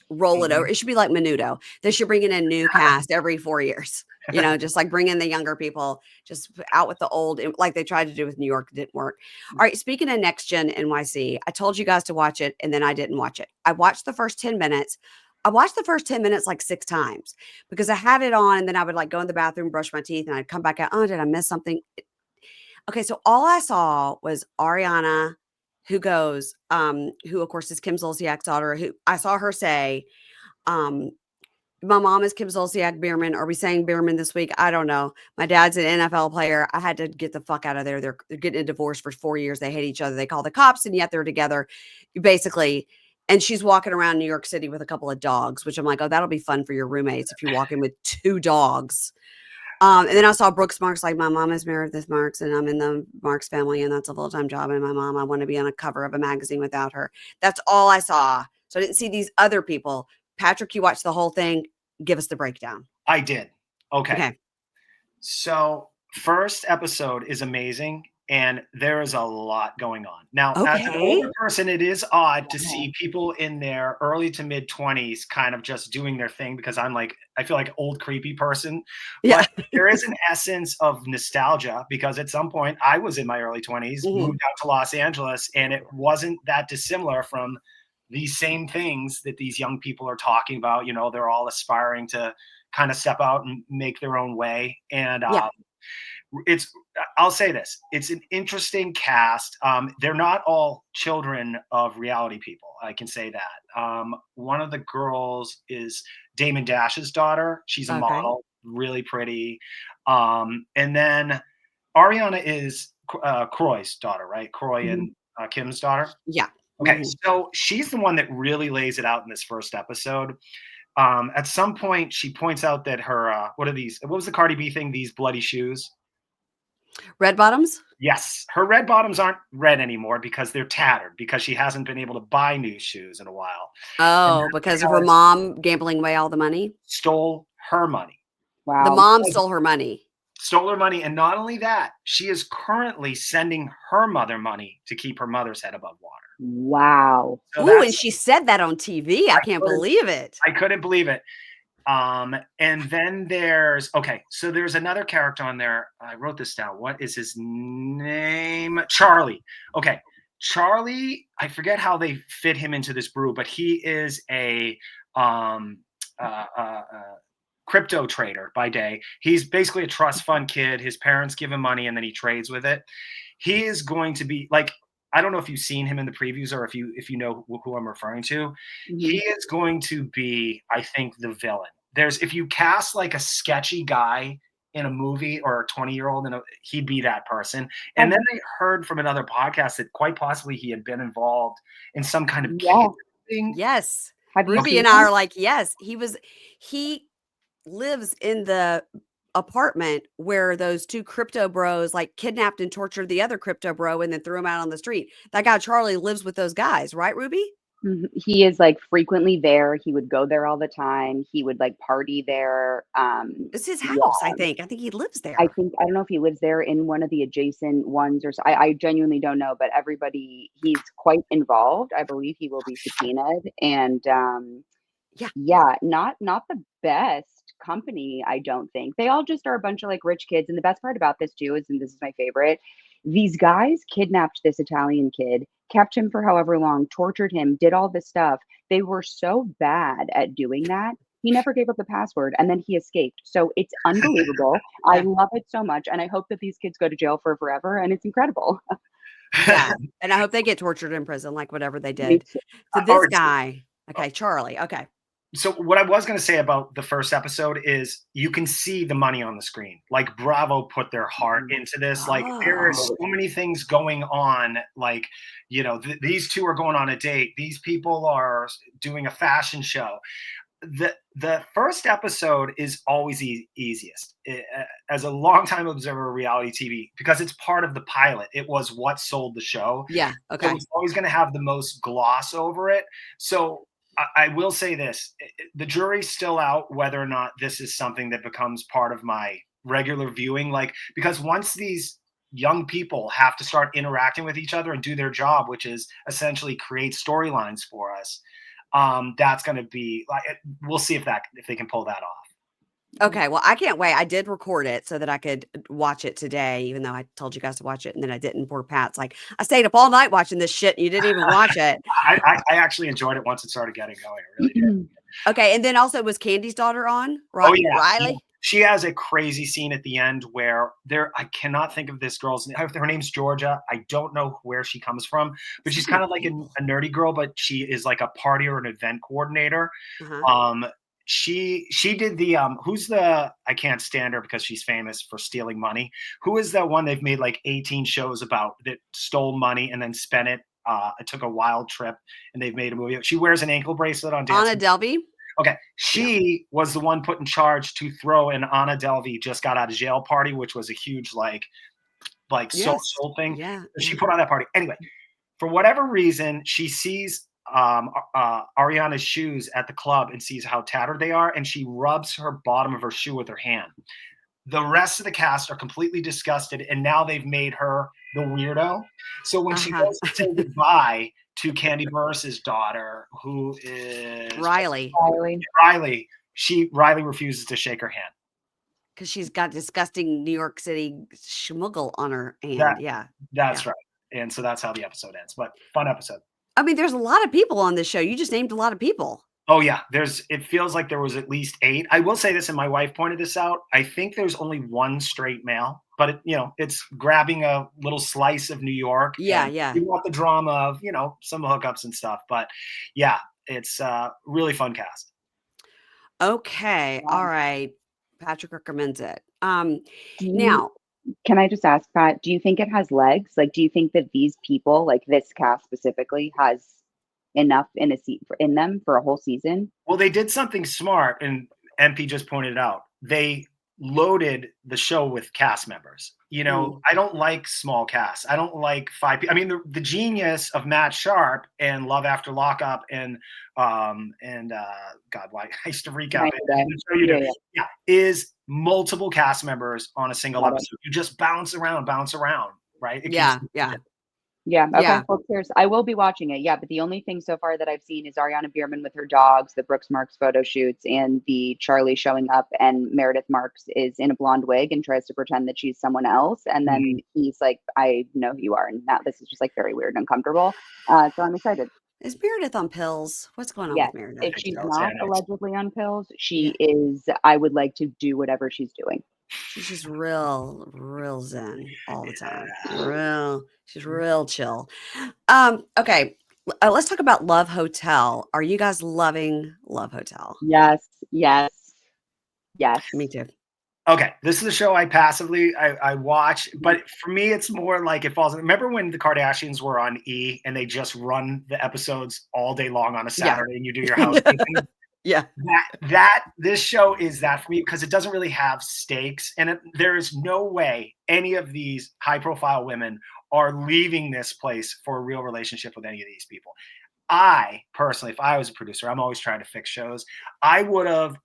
roll it over. Mhm. It should be like Menudo. They should bring in a new cast every 4 years. Just like bring in the younger people, just out with the old, like they tried to do with New York. It didn't work. All right. Speaking of Next Gen NYC, I told you guys to watch it, and then I didn't watch it. I watched the first 10 minutes. I watched the first 10 minutes like 6 times because I had it on, and then I would like go in the bathroom, brush my teeth, and I'd come back out. Oh, did I miss something? Okay. So all I saw was Ariana, who of course is Kim Zolciak's daughter, who I saw her say, um, my mom is Kim Zolciak Bierman. Are we saying Bierman this week? I don't know. My dad's an NFL player. I had to get the fuck out of there. They're getting a divorce for 4 years. They hate each other. They call the cops, and yet they're together. Basically, and she's walking around New York City with a couple of dogs, which I'm like, oh, that'll be fun for your roommates if you walk in with 2 dogs. And then I saw Brooks Marks, like, my mom is Meredith Marks, and I'm in the Marks family, and that's a full-time job. And my mom, I want to be on a cover of a magazine without her. That's all I saw. So I didn't see these other people. Patrick, you watched the whole thing. Give us the breakdown. I did. Okay. Okay. So first episode is amazing, and there is a lot going on. Now, as an Okay. older person, it is odd to see people in their early to mid 20s kind of just doing their thing, because I feel like old creepy person. Yeah. But there is an essence of nostalgia, because at some point I was in my early 20s, Mhm. moved out to Los Angeles, and it wasn't that dissimilar from these same things that these young people are talking about. They're all aspiring to kind of step out and make their own way. And Yeah. I'll say this. It's an interesting cast. They're not all children of reality people. I can say that. One of the girls is Damon Dash's daughter. She's a Okay. model, really pretty. And then Ariana is Croy's daughter, right? Croy Mhm. and Kim's daughter. Yeah. Okay, Mhm. so she's the one that really lays it out in this first episode. At some point, she points out that her what are these? What was the Cardi B thing? These bloody shoes. Red bottoms? Yes, her red bottoms aren't red anymore because they're tattered because she hasn't been able to buy new shoes in a while. And Oh, that's because of her because mom gambling away all the money? stole her money. The Wow. mom stole her money. Stole her money, and not only that, she is currently sending her mother money to keep her mother's head above water. Wow. So Ooh, and that's she said that on TV. I can't couldn't believe it. I couldn't believe it. And then there's so there's another character on there. I wrote this down. What is his name? Charlie. Okay. Charlie, I forget how they fit him into this brew, but he is a um uh, uh, uh crypto trader by day. He's basically a trust fund kid. His parents give him money and then he trades with it. He is going to be like, I don't know if you've seen him in the previews or if you know who I'm referring to. He Mhm. is going to be, I think, the villain. There's if you cast like a sketchy guy in a movie or a 20-year-old, he'd be that person. And then I heard from another podcast that quite possibly he had been involved in some kind of Yeah. thing. Yes. Have you Ruby seen and I him? are like, yes, he lives in the apartment where those two crypto bros like kidnapped and tortured the other crypto bro and then threw him out on the street. That guy Charlie lives with those guys, right, Ruby? Mhm. He is, like, frequently there. He would go there all the time. He would, like, party there. It's his Yeah. house, I think. I think he lives I there. think I don't know if he lives there in one of the adjacent ones I genuinely don't know, but he's quite involved. I believe he will be subpoenaed, and, Yeah. yeah, not the best company, I don't think. They all just are a bunch of, like, rich kids, and the best part about this too is, and this is my favorite, these guys kidnapped this Italian kid, kept him for however long, tortured him, did all this stuff. They were so bad at doing that, he never gave up the password, and then he escaped. So it's unbelievable. I Yeah. love it so much, and I hope that these kids go to jail for forever, and it's incredible. Yeah. And I hope they get tortured in prison, like whatever they Me did. too. So this Or guy, okay, Charlie. Okay. so what I was going to say about the first episode is you can see the money on the screen. Like Bravo put their heart Mhm. into this. Like there are Oh. so many things going on. Like, these two are going on a date. These people are doing a fashion show. The first episode is always easiest as a longtime observer of reality TV because it's part of the pilot. It was what sold the show. Yeah. So Okay. it's always going to have the most gloss over it. So I will say this: the jury's still out whether or not this is something that becomes part of my regular viewing. Like because once these young people have to start interacting with each other and do their job, which is essentially create storylines for us, that's going to be like we'll see if they can pull that off. Okay, well, I can't wait. I did record it so that I could watch it today, even though I told you guys to watch it and then I didn't. Poor Pat's like, I stayed up all night watching this shit and you didn't even watch it. I actually enjoyed it once it started getting going. I really did. Okay, and then also was Candy's daughter on? Oh yeah, Riley? she has a crazy scene at the end where I cannot think of this girl's name. Her name's Georgia. I don't know where she comes from, but she's kind of like a nerdy girl, but she is like a party or an event coordinator. Uh-huh. She did the who's the I can't stand her because she's famous for stealing money. Who is that one they've made like 18 shows about that stole money and then spent it? It took a wild trip and they've made a movie. She wears an ankle bracelet on Anna Dancing. Delvey? Okay, she was the one put in charge to throw an Anna Delvey just got out of jail party, which was a huge like Yes. social thing. Yeah. She put on that party anyway. For whatever reason, she sees Ariana's shoes at the club and sees how tattered they are, and she rubs her bottom of her shoe with her hand. The rest of the cast are completely disgusted, and now they've made her the weirdo. So when she goes to say goodbye to Candy Burris's daughter, who is Riley, Riley. Riley refuses to shake her hand. because she's got disgusting New York City schmuggle on her hand. That's Yeah. right. And so that's how the episode ends. But fun episode. I mean, there's a lot of people on this show. You just named a lot of people. Oh yeah, it feels like there was at least 8. I will say this, and my wife pointed this out. I think there's only one straight male but it's grabbing a little slice of New York. Yeah, And yeah. you want the drama of some hookups and stuff. But yeah, it's really fun cast. Okay. Yeah. All right. Patrick recommends it. Do you, Now, can I just ask, Pat, do you think it has legs? Like, do you think that these people, like this cast specifically, has enough in a seat in them for a whole season? Well, they did something smart, and MP just pointed it out. They loaded the show with cast members. I don't like small casts. I don't like 5 people. I mean, the genius of Matt Sharp and Love After Lockup and God, why I used to recap it. Day. I'm sure you do. Yeah, Yeah, is multiple cast members on a single got it. episode. You just bounce around, right? It yeah, keeps yeah, Yeah. Okay. yeah. Well, cheers. I will be watching it. Yeah. But the only thing so far that I've seen is Ariana Bierman with her dogs, the Brooks Marks photo shoots, and the Charlie showing up, and Meredith Marks is in a blonde wig and tries to pretend that she's someone else. And then he's like, I know who you are. And now this is just like very weird and uncomfortable. So I'm excited. Is Meredith on pills? What's going on Yes. with Meredith? If she's Details, yeah, not nice. allegedly on pills, she Yeah. is, I would like to do whatever she's doing. She's just real zen all the time. She's real chill. Okay. Let's talk about Love Hotel. Are you guys loving Love Hotel? Yes. Yes. Yes. Me too. Okay, this is a show I watch, but for me, it's more like it falls. Remember when the Kardashians were on E and they just run the episodes all day long on a Saturday, and you do your housekeeping? Yeah. This show is that for me because it doesn't really have stakes, and there is no way any of these high-profile women are leaving this place for a real relationship with any of these people. I personally, if I was a producer, I'm always trying to fix shows. I would have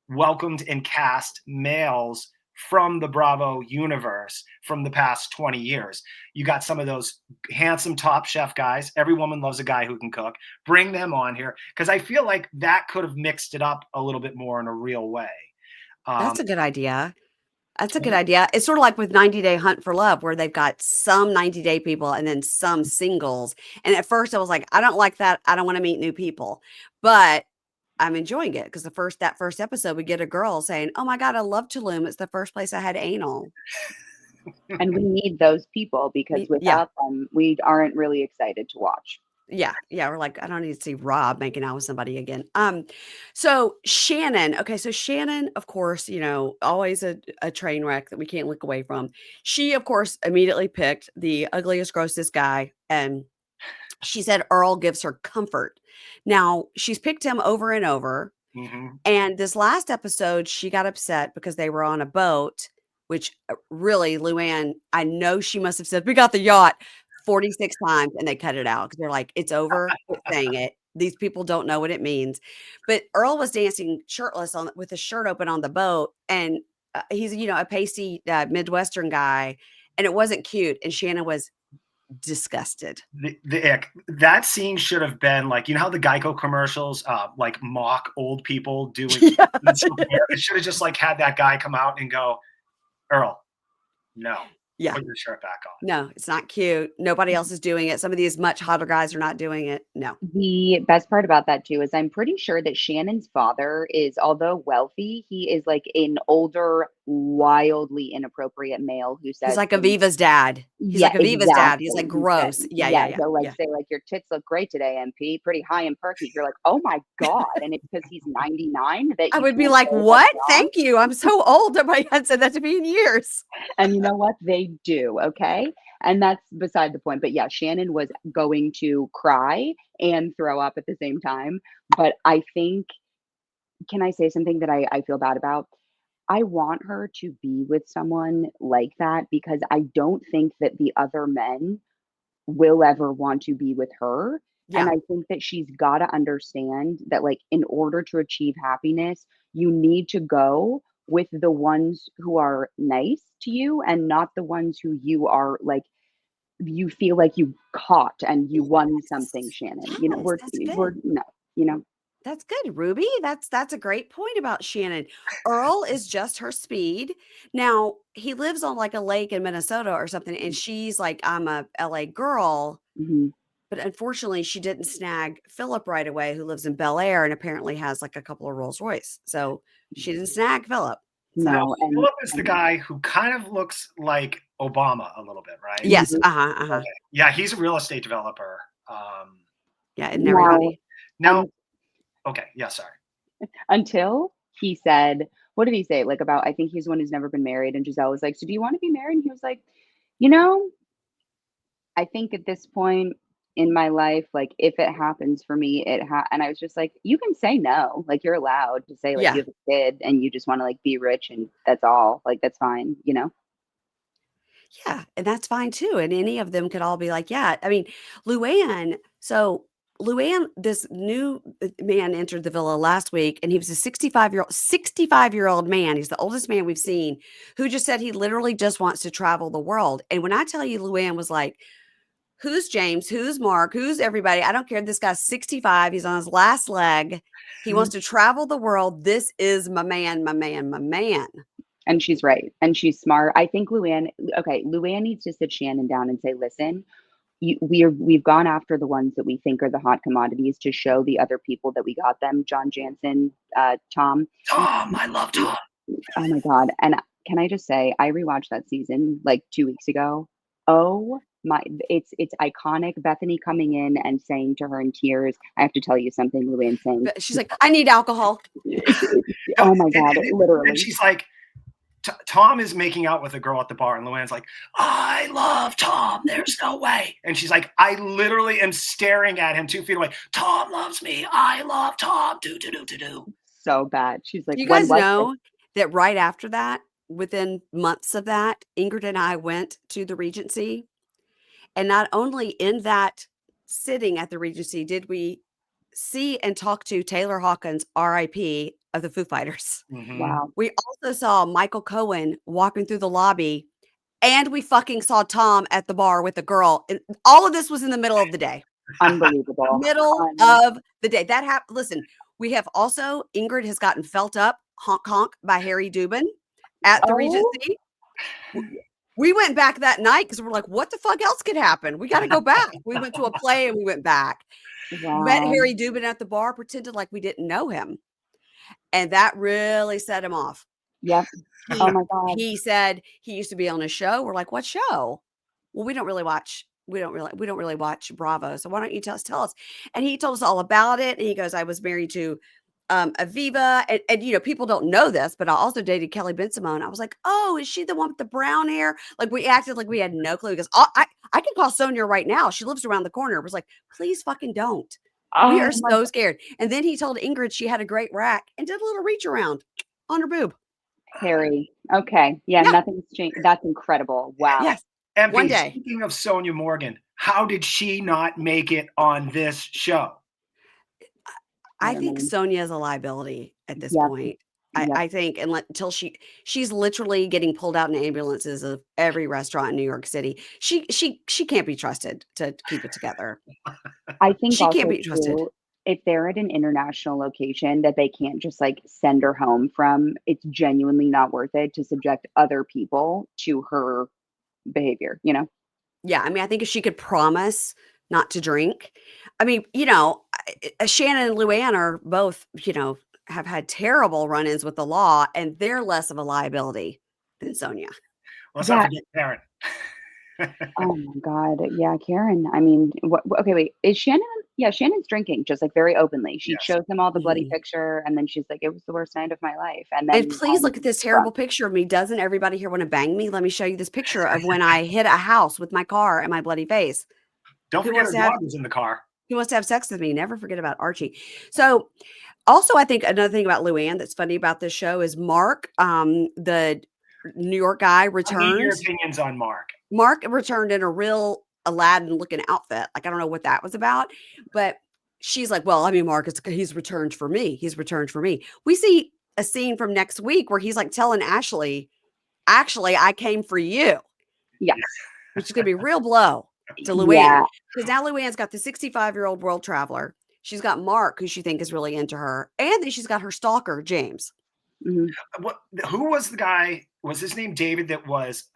welcomed and cast males from the Bravo universe from the past 20 years. You got some of those handsome Top Chef guys. Every woman loves a guy who can cook. Bring them on here because I feel like that could have mixed it up a little bit more in a real way. That's a good idea. That's a good idea. It's sort of like with 90 Day Hunt for Love, where they've got some 90-day people and then some singles. And at first I was like, I don't like that. I don't want to meet new people. But I'm enjoying it because that first episode, we get a girl saying, "Oh my God, I love Tulum. It's the first place I had anal." And we need those people because Yeah. without them, we aren't really excited to watch. Yeah. We're like, I don't need to see Rob making out with somebody again. So Shannon, okay. So Shannon, of course, always a train wreck that we can't look away from. She, of course, immediately picked the ugliest, grossest guy. And she said Earl gives her comfort. Now she's picked him over and over. And this last episode, she got upset because they were on a boat, which really, Luann, I know she must have said, "We got the yacht" 46 times, and they cut it out because they're like, "It's over. Quit saying it. These people don't know what it means." But Earl was dancing shirtless with his shirt open on the boat, and he's a pasty Midwestern guy, and it wasn't cute. And Shannon was disgusted. The ick. That scene should have been like, how the Geico commercials like mock old people doing Yeah. It should have just like had that guy come out and go, Earl, no. Yeah. Put your shirt back on. No, it's not cute. Nobody else is doing it. Some of these much hotter guys are not doing it. No. The best part about that too is I'm pretty sure that Shannon's father is, although wealthy, he is like an older, wildly inappropriate male who says He's like Aviva's dad. He's like Aviva's dad. He's like gross. Yeah. He'll like say like, your tits look great today, MP, pretty high and perky. You're like, oh my God. And it's because he's 99 that I you would be can't like, say what's what? wrong. Thank you. I'm so old. Nobody had said that to me in years. And you know what? They do. Okay. And that's beside the point. But yeah, Shannon was going to cry and throw up at the same time. But I think, can I say something that I feel bad about? I want her to be with someone like that because I don't think that the other men will ever want to be with her. And Yeah. I think that she's got to understand that, like, in order to achieve happiness, you need to go with the ones who are nice to you and not the ones who you are like, you feel like you caught and you won something, Shannon. Yes, that's We're good. no, you know, That's good, Ruby. That's a great point about Shannon. Earl is just her speed. Now, he lives on like a lake in Minnesota or something, and she's like, I'm a LA girl. mhm. But unfortunately, she didn't snag Philip right away, who lives in Bel Air and apparently has like a couple of Rolls Royce. So she didn't snag Philip. No, Philip is the guy who kind of looks like Obama a little bit, right? Yes. Okay. Yeah, he's a real estate developer. Yeah, isn't everybody? Now, okay. Yeah, sorry. until he said, what did he say? Like about, I think he's one who's never been married. And Giselle was like, so do you want to be married? And he was like, you know, I think at this point in my life, like if it happens for me, and I was just like, you can say no. Like you're allowed to say like Yeah. you have a kid and you just want to like be rich and that's all. Like that's fine, you know? Yeah, and that's fine too. And any of them could all be like, yeah. I mean, Luann. So Luann, this new man entered the villa last week, and he was a 65-year-old man. He's the oldest man we've seen, who just said he literally just wants to travel the world. And when I tell you, Luann was like, "Who's James? Who's Mark? Who's everybody? I don't care. This guy's 65. He's on his last leg. He wants to travel the world. This is my man, my man, my man." And she's right. And she's smart. I think Luann needs to sit Shannon down and say, listen, we've gone after the ones that we think are the hot commodities to show the other people that we got them. John Jansen, Tom. Tom, I love Tom. Oh my God. And can I just say, I rewatched that season like 2 weeks ago. Oh my, it's iconic. Bethany coming in and saying to her in tears, I have to tell you something, Luann saying. She's like, "I need alcohol." Oh my God, literally. And she's like, Tom is making out with a girl at the bar, and Luann's like, I love Tom. There's no way. And she's like, I literally am staring at him 2 feet away. Tom loves me. I love Tom. Do. So bad. She's like, You guys know that right after that, within months of that, Ingrid and I went to the Regency. And not only in that sitting at the Regency did we see and talk to Taylor Hawkins, RIP, of the Foo Fighters. Wow. We also saw Michael Cohen walking through the lobby, and we fucking saw Tom at the bar with a girl. And all of this was in the middle of the day. Unbelievable. Middle of the day. That happened. Listen, we have also, Ingrid has gotten felt up, honk honk, by Harry Dubin at the Regency. We went back that night because we're like, what the fuck else could happen? We got to go back. We went to a play and we went back. Wow. Met Harry Dubin at the bar, pretended like we didn't know him. And that really set him off. Yep. Oh my God. He said he used to be on a show. We're like, what show? Well, we don't really watch Bravo. So why don't you tell us? And he told us all about it. And he goes, I was married to Aviva. And you know, people don't know this, but I also dated Kelly Ben-Simone. I was like, oh, is she the one with the brown hair? Like we acted like we had no clue. Because I can call Sonia right now. She lives around the corner. It was like, please fucking don't. We are so scared. And then he told Ingrid she had a great rack and did a little reach around on her boob. Harry. Okay. Yeah, nothing's changed. That's incredible. Wow. Yes. MP, One day. Speaking of Sonia Morgan, how did she not make it on this show? I think Sonia is a liability at this point. I think until she's literally getting pulled out in ambulances of every restaurant in New York City. She can't be trusted to keep it together. I think she can't be trusted. If they're at an international location that they can't just like send her home from, it's genuinely not worth it to subject other people to her behavior, you know? Yeah. I mean, I think if she could promise not to drink, I mean, you know, Shannon and Luann are both, you know, have had terrible run-ins with the law, and they're less of a liability than Sonia. Let's not forget Karen. Oh my God. Yeah, Karen. I mean, okay, wait. Is Shannon? Yeah, Shannon's drinking just like very openly. She shows them all the bloody picture, and then she's like, it was the worst night of my life. And then please look at this terrible picture of me. Doesn't everybody here want to bang me? Let me show you this picture of when I hit a house with my car and my bloody face. Don't forget her dog was in the car. He wants to have sex with me. Never forget about Archie. So also, I think another thing about Luann that's funny about this show is Mark, the New York guy, returned. I need your opinions on Mark. Mark returned in a real Aladdin looking outfit. Like, I don't know what that was about, but she's like, well, I mean, Mark, he's returned for me. He's returned for me. We see a scene from next week where he's like telling Ashley, actually, I came for you. Yeah. Which is going to be a real blow to Luann. Because now Luann's got the 65-year-old world traveler. She's got Mark, who she thinks is really into her. And then she's got her stalker, James. Mm-hmm. Who was the guy? Was his name David that was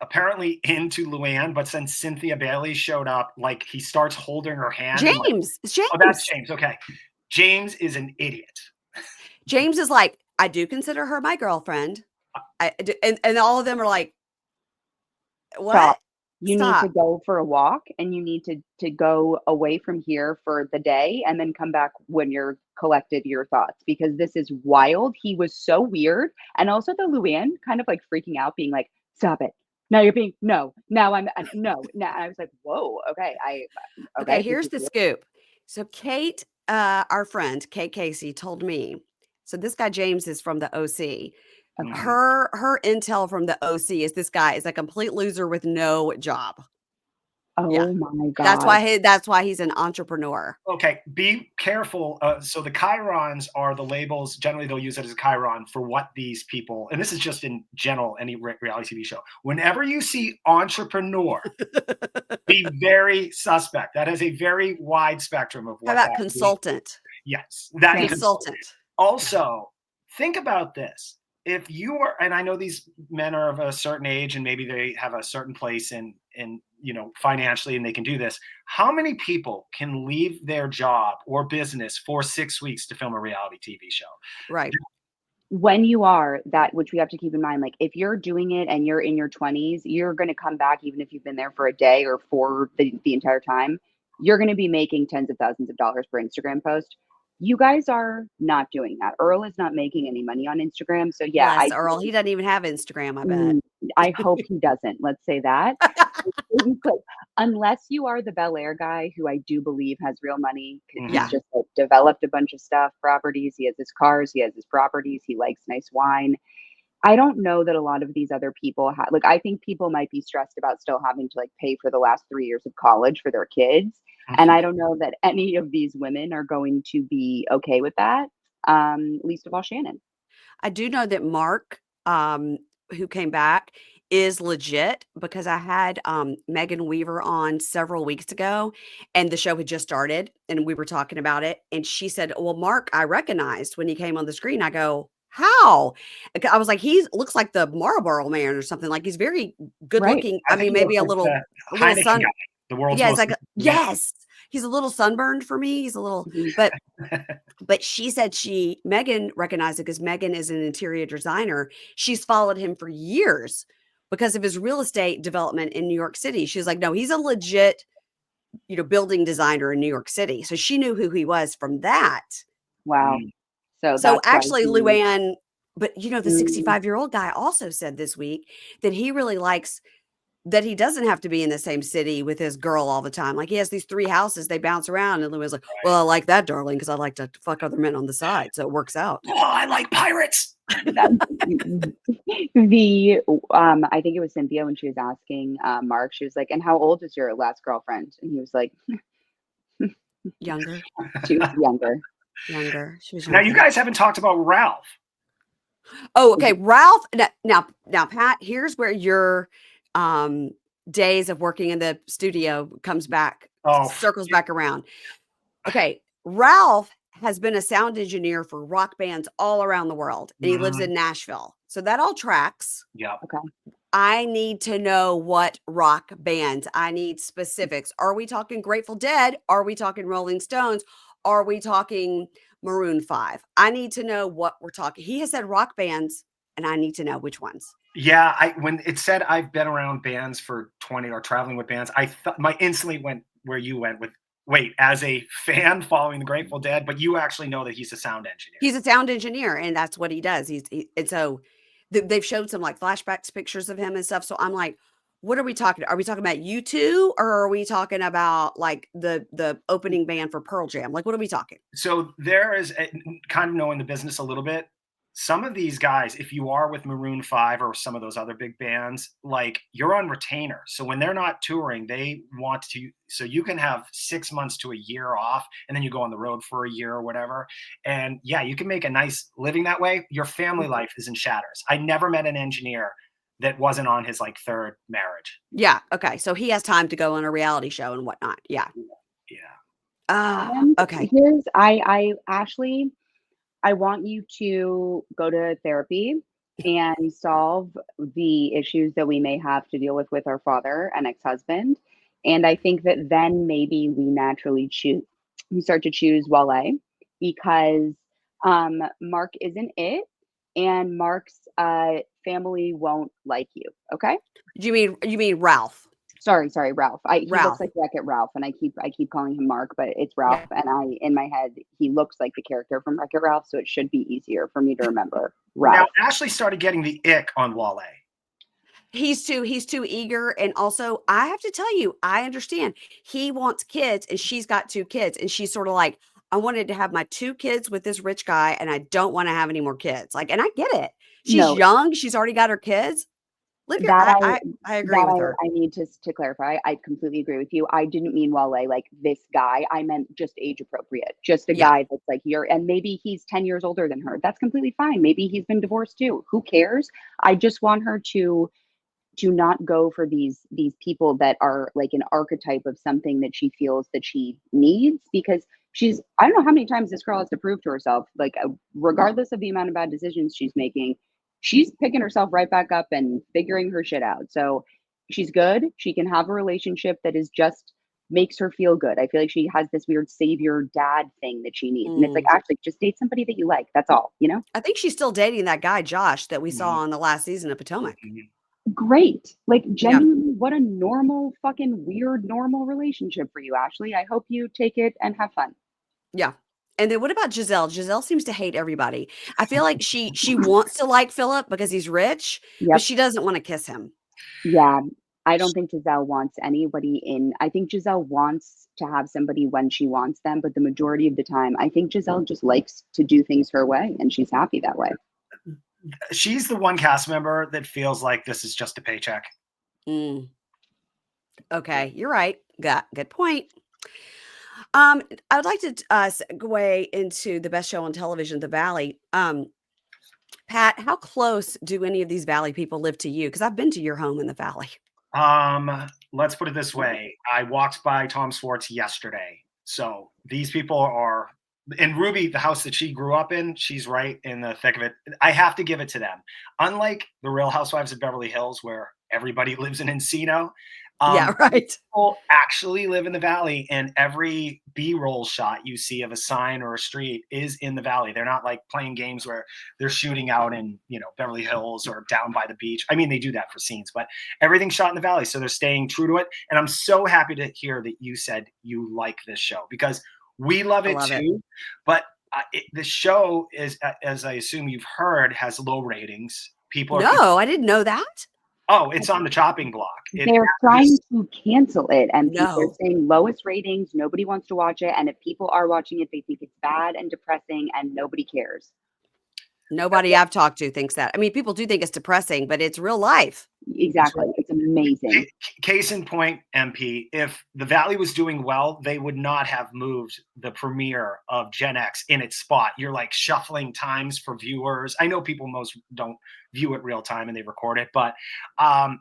apparently into Luann, but since Cynthia Bailey showed up, like he starts holding her hand. James. James. Oh, that's James. Okay. James is an idiot. James is like, I do consider her my girlfriend. And all of them are like, Stop. what? You need to Stop. go for a walk, and you need to go away from here for the day and then come back when you're collected your thoughts, because this is wild. He was so weird. And also the Luann kind of like freaking out, being like, stop it. Now you're being no. Now I'm no. Now I was like, whoa, okay. Okay, Okay, this here's is the weird. scoop. So Kate, our friend, Kate Casey, told me. So this guy James is from the OC. Okay. Her intel from the OC is this guy is a complete loser with no job. Yeah. Oh my God. That's why he's an entrepreneur. Okay, be careful. So the chirons are the labels. Generally, they'll use it as a chiron for what these people, and this is just in general, any reality TV show. Whenever you see entrepreneur, be very suspect. That has a very wide spectrum of How what about that means. consultant? Yes, that and Consultant. Also, think about this. If you are, and I know these men are of a certain age and maybe they have a certain place in financially, and they can do this. How many people can leave their job or business for 6 weeks to film a reality TV show? Right. When you are that, which we have to keep in mind, like if you're doing it and you're in your 20s, you're going to come back even if you've been there for a day or for the entire time. You're going to be making tens of thousands of dollars per Instagram post. You guys are not doing that. Earl is not making any money on Instagram. So yeah, Bless Earl. He doesn't even have Instagram, I bet. I hope he doesn't. Let's say that. Unless you are the Bel Air guy, who I do believe has real money, because Yeah. he's just like developed a bunch of stuff, properties. He has his cars, he has his properties, he likes nice wine. I don't know that a lot of these other people have, like, I think people might be stressed about still having to like pay for the last 3 years of college for their kids. And I don't know that any of these women are going to be okay with that. Least of all Shannon. I do know that Mark, who came back, is legit because I had Megan Weaver on several weeks ago and the show had just started and we were talking about it. And she said, well, Mark, I recognized when he came on the screen. I go, how? I was like, he looks like the Marlboro man or something. Like he's very good Right. looking. I I think mean, he maybe looks a like little Heineken sun. guy, the world's Yeah, it's most like, yes, he's a little sunburned for me. He's a little, Mhm. but she said Megan recognized it because Megan is an interior designer. She's followed him for years because of his real estate development in New York City. She's like, no, he's a legit, building designer in New York City. So she knew who he was from that. Wow. Mm. So So that's why actually, he, Luann, but the mm, 65-year-old guy also said this week that he really likes that he doesn't have to be in the same city with his girl all the time. Like he has these 3 houses, they bounce around, and Luann's like, well, I like that, darling, because I like to fuck other men on the side. So it works out. Oh, I like pirates. that, I think it was Cynthia when she was asking Mark, she was like, and how old is your last girlfriend? And he was like, Younger. she was younger. She was Now, you younger. guys haven't talked about Ralph. Oh, okay. Ralph. Now, Pat, here's where your days of working in the studio comes back, circles back around. Okay. Ralph has been a sound engineer for rock bands all around the world, and he lives in Nashville. So that all tracks. Yeah. Okay. I need to know what rock bands. I need specifics. Are we talking Grateful Dead? Are we talking Rolling Stones? Are we talking Maroon 5? I need to know what we're talking. He has said rock bands, and I need to know which ones. Yeah, when it said I've been around bands for 20 or traveling with bands, I thought my instantly went where you went with, wait, as a fan following the Grateful Dead, but you actually know that he's a sound engineer. He's a sound engineer, and that's what he does. And so they've showed some like flashbacks pictures of him and stuff. So I'm like, what are we talking? Are we talking about U2 or are we talking about like the opening band for Pearl Jam? Like, what are we talking? So there is kind of knowing the business a little bit. Some of these guys, if you are with Maroon 5 or some of those other big bands, like you're on retainer. So when they're not touring, they want to, so you can have 6 months to a year off and then you go on the road for a year or whatever. And yeah, you can make a nice living that way. Your family life is in shatters. I never met an engineer that wasn't on his like third marriage. Yeah. Okay. So he has time to go on a reality show and whatnot. Yeah. Yeah. Okay. Here's, Ashley, I want you to go to therapy and solve the issues that we may have to deal with our father and ex-husband. And I think that then maybe we start to choose Wale, because Mark isn't it. and Mark's family won't like you. Okay. You mean Ralph? Sorry, Ralph. He looks Ralph. like Wreck-It Ralph, and I keep calling him Mark, but it's Yeah. Ralph. And in my head, he looks like the character from Wreck-It Ralph, so it should be easier for me to remember. Now, Ralph. Ashley started getting the ick on Wale. He's too eager, and also I have to tell you, I understand. He wants kids and she's got 2 kids and she's sort of like, I wanted to have my 2 kids with this rich guy and I don't want to have any more kids. Like, and I get it. She's No, young, she's already got her kids. Live your that I agree with her. I need to clarify. I completely agree with you. I didn't mean Wale like this guy. I meant just age appropriate. Just a Yeah. guy that's like and maybe he's 10 years older than her. That's completely fine. Maybe he's been divorced too. Who cares? I just want her to not go for these people that are like an archetype of something that she feels that she needs, because I don't know how many times this girl has to prove to herself, like regardless of the amount of bad decisions she's making, she's picking herself right back up and figuring her shit out. So she's good. She can have a relationship that is just makes her feel good. I feel like she has this weird savior dad thing that she needs. And it's like, actually just date somebody that you like. That's all, I think she's still dating that guy, Josh, that we saw Mhm. on the last season of Potomac. Great. Like Yeah. genuinely, what a normal fucking weird normal relationship for you, Ashley. I hope you take it and have fun. Yeah. And then what about Giselle? Giselle seems to hate everybody. I feel like she wants to like Philip because he's rich, but Yep. she doesn't want to kiss him. Yeah. I don't think Giselle wants anybody in. I think Giselle wants to have somebody when she wants them, but the majority of the time, I think Giselle just likes to do things her way and she's happy that way. She's the one cast member that feels like this is just a paycheck. Mm. Okay, you're right. Got good point. I would like to segue into the best show on television, The Valley. Pat, how close do any of these Valley people live to you? Because I've been to your home in the Valley. Let's put it this way. I walked by Tom Swartz yesterday. So these people are, and Ruby, the house that she grew up in, she's right in the thick of it. I have to give it to them. Unlike the Real Housewives of Beverly Hills, where everybody lives in Encino, Yeah, right. people actually live in the Valley, and every B-roll shot you see of a sign or a street is in the Valley. They're not like playing games where they're shooting out in, Beverly Hills or down by the beach. I mean, they do that for scenes, but everything's shot in the Valley. So they're staying true to it. And I'm so happy to hear that you said you like this show, because we love it too. But the show is, as I assume you've heard, has low ratings. No, I didn't know that. Oh, it's on the chopping block. They're trying to cancel it, and people are No. saying lowest ratings, nobody wants to watch it, and if people are watching it, they think it's bad and depressing, and nobody cares. Nobody I've talked to thinks that. I mean, people do think it's depressing, but it's real life. Exactly. It's amazing. Case in point, MP, if the Valley was doing well, they would not have moved the premiere of Gen X in its spot. You're like shuffling times for viewers. I know people most don't view it real time and they record it, but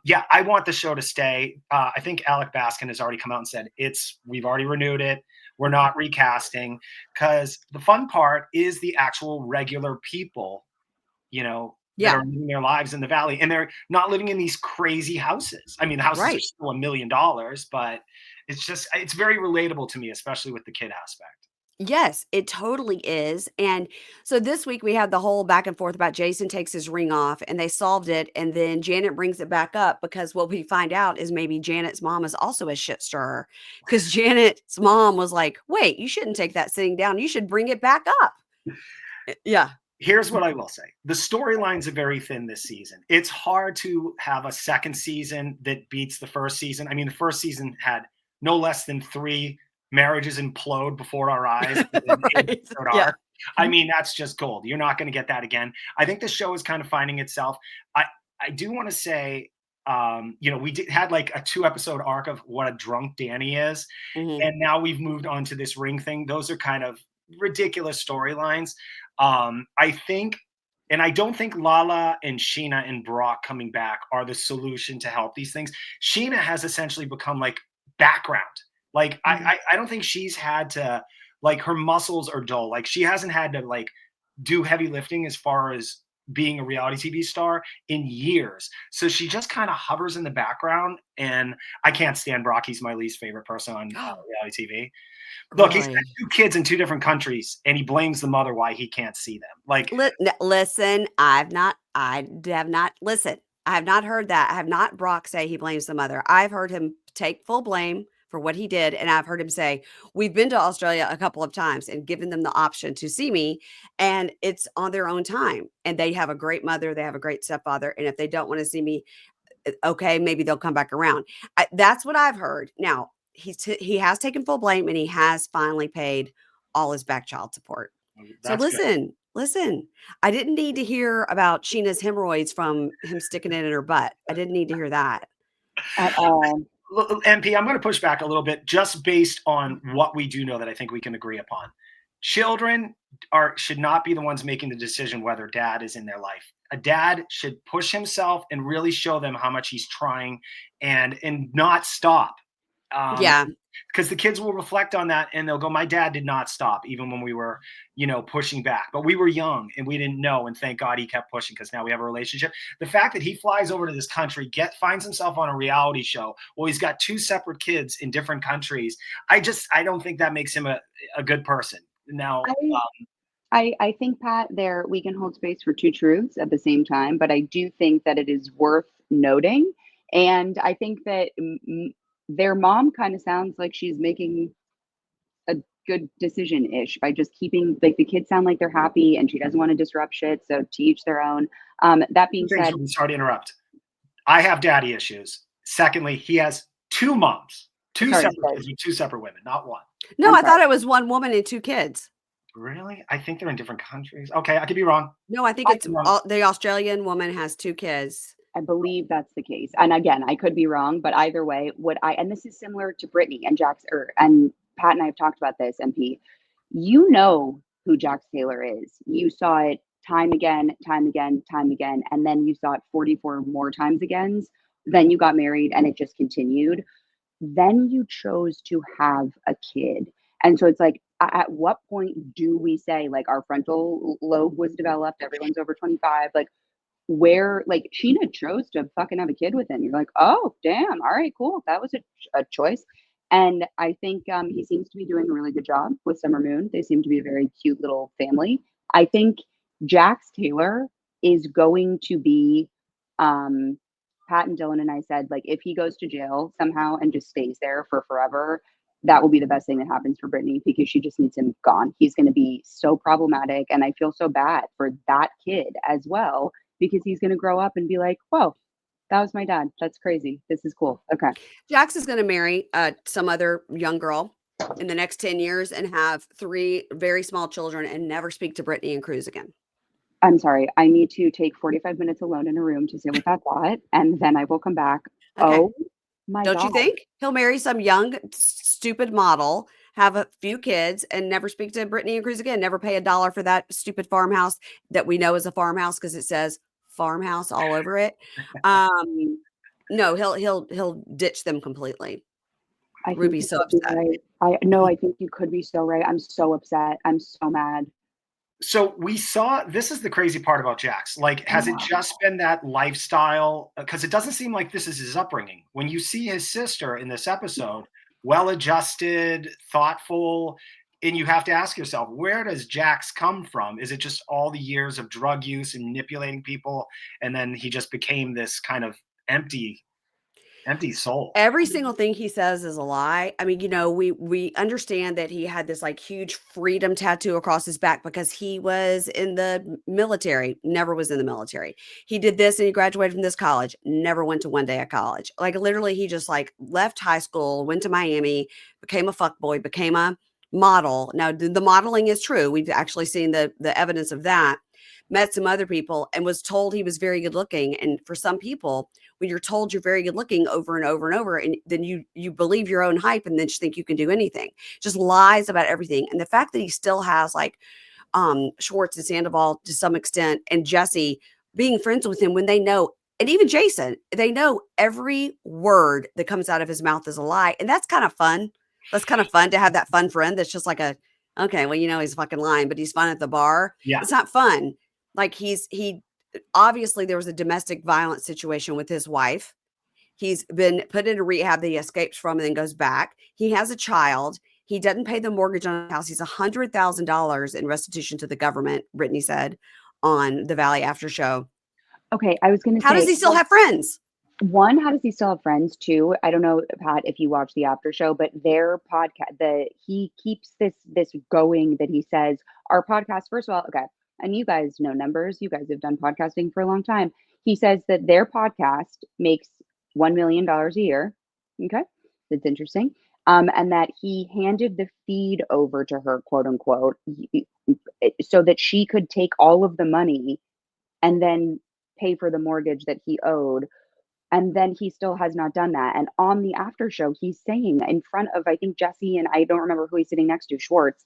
yeah, I want the show to stay. I think Alec Baskin has already come out and said we've already renewed it. We're not recasting, because the fun part is the actual regular people, that are living their lives in the Valley, and they're not living in these crazy houses. I mean, the houses are still $1 million, but it's very relatable to me, especially with the kid aspect. Yes, it totally is. And so this week we had the whole back and forth about Jason takes his ring off and they solved it. And then Janet brings it back up, because what we find out is maybe Janet's mom is also a shit stirrer, because Janet's mom was like, wait, you shouldn't take that sitting down. You should bring it back up. Yeah. Here's what I will say. The storylines are very thin this season. It's hard to have a second season that beats the first season. I mean, the first season had no less than 3 marriages implode before our eyes. Right. Yeah. I mean, that's just gold. You're not going to get that again. I think the show is kind of finding itself. I do want to say, we had like a 2-episode arc of what a drunk Danny is. Mhm. And now we've moved on to this ring thing. Those are kind of ridiculous storylines. I think, and I don't think Lala and Sheena and Brock coming back are the solution to help these things. Sheena has essentially become like background. Like, I don't think she's had to, like, her muscles are dull. Like, she hasn't had to like do heavy lifting as far as being a reality TV star in years. So she just kind of hovers in the background, and I can't stand Brock. He's my least favorite person on reality TV. Look, he's got Really? 2 kids in 2 different countries, and he blames the mother why he can't see them. Like, Listen, I have not heard that. I have not Brock say he blames the mother. I've heard him take full blame for what he did, and I've heard him say, "We've been to Australia a couple of times and given them the option to see me, and it's on their own time. And they have a great mother, they have a great stepfather, and if they don't want to see me, okay, maybe they'll come back around." That's what I've heard. Now, he has taken full blame, and he has finally paid all his back child support. So that's good. listen. I didn't need to hear about Sheena's hemorrhoids from him sticking it in her butt. I didn't need to hear that. At all. MP, I'm going to push back a little bit just based on what we do know that I think we can agree upon. Children should not be the ones making the decision whether dad is in their life. A dad should push himself and really show them how much he's trying and not stop. Yeah. Because the kids will reflect on that and they'll go, my dad did not stop even when we were, pushing back, but we were young and we didn't know. And thank God he kept pushing because now we have a relationship. The fact that he flies over to this country, finds himself on a reality show. Well, he's got 2 separate kids in different countries. I don't think that makes him a good person. Now, I think, Pat, we can hold space for 2 truths at the same time, but I do think that it is worth noting. And I think that their mom kind of sounds like she's making a good decision-ish by just keeping, like, the kids sound like they're happy and she doesn't want to disrupt shit. So to each their own. That being said, sorry to interrupt. I have daddy issues. Secondly, he has 2 moms, 2 separate kids with 2 separate women, not 1. No, I thought it was 1 woman and 2 kids. Really? I think they're in different countries. Okay, I could be wrong. No, I think it's the Australian woman has 2 kids. I believe that's the case. And again, I could be wrong, but either way, and this is similar to Brittany and and Pat and I have talked about this, MP. You know who Jax Taylor is. You saw it time again, time again, time again, and then you saw it 44 more times again. Then you got married and it just continued. Then you chose to have a kid. And so it's like, at what point do we say, like, our frontal lobe was developed, everyone's over 25, like, where, like, Sheena chose to fucking have a kid with him. You're like, oh, damn. All right, cool. That was a choice. And I think he seems to be doing a really good job with Summer Moon. They seem to be a very cute little family. I think Jax Taylor is going to be, Pat and Dylan and I said, like, if he goes to jail somehow and just stays there for forever, that will be the best thing that happens for Brittany because she just needs him gone. He's going to be so problematic. And I feel so bad for that kid as well, because he's going to grow up and be like, whoa, that was my dad. That's crazy. This is cool. Okay. Jax is going to marry some other young girl in the next 10 years and have 3 very small children and never speak to Brittany and Cruz again. I'm sorry. I need to take 45 minutes alone in a room to say what that thought, and then I will come back. Okay. Oh my God. Don't you think? He'll marry some young, stupid model, have a few kids, and never speak to Brittany and Cruz again. Never pay $1 for that stupid farmhouse that we know is a farmhouse because it says farmhouse all over it. No, he'll ditch them completely. Ruby's so upset. Right. I think you could be so right. I'm so upset. I'm so mad. So we saw, this is the crazy part about Jax. Like, has it just been that lifestyle? Because it doesn't seem like this is his upbringing. When you see his sister in this episode, well-adjusted, thoughtful, and you have to ask yourself, where does Jax come from? Is it just all the years of drug use and manipulating people? And then he just became this kind of empty soul. Every single thing he says is a lie. I mean, we understand that he had this like huge freedom tattoo across his back because he was in the military, never was in the military. He did this and he graduated from this college, never went to one day at college. Like, literally, he just like left high school, went to Miami, became a fuckboy, became a model. Now, the modeling is true. We've actually seen the evidence of that. Met some other people and was told he was very good looking. And for some people, when you're told you're very good looking over and over and over, and then you believe your own hype and then just think you can do anything, just lies about everything. And the fact that he still has like Schwartz and Sandoval to some extent and Jesse being friends with him when they know, and even Jason, they know every word that comes out of his mouth is a lie. And that's kind of fun. That's kind of fun to have that fun friend that's just like okay, well, he's fucking lying, but he's fun at the bar. Yeah. It's not fun. Like he obviously there was a domestic violence situation with his wife. He's been put into rehab that he escapes from and then goes back. He has a child. He doesn't pay the mortgage on the house. He's $100,000 in restitution to the government, Brittany said on the Valley After Show. Okay, I was going to say, how does he still have friends? One, how does he still have friends? Two, I don't know, Pat, if you watch the after show, but their podcast, he keeps this going that he says, our podcast, first of all, okay, and you guys know numbers, you guys have done podcasting for a long time. He says that their podcast makes $1 million a year. Okay, that's interesting. And that he handed the feed over to her, quote unquote, so that she could take all of the money and then pay for the mortgage that he owed. And then he still has not done that. And on the after show, he's saying in front of, I think, Jesse, and I don't remember who he's sitting next to, Schwartz,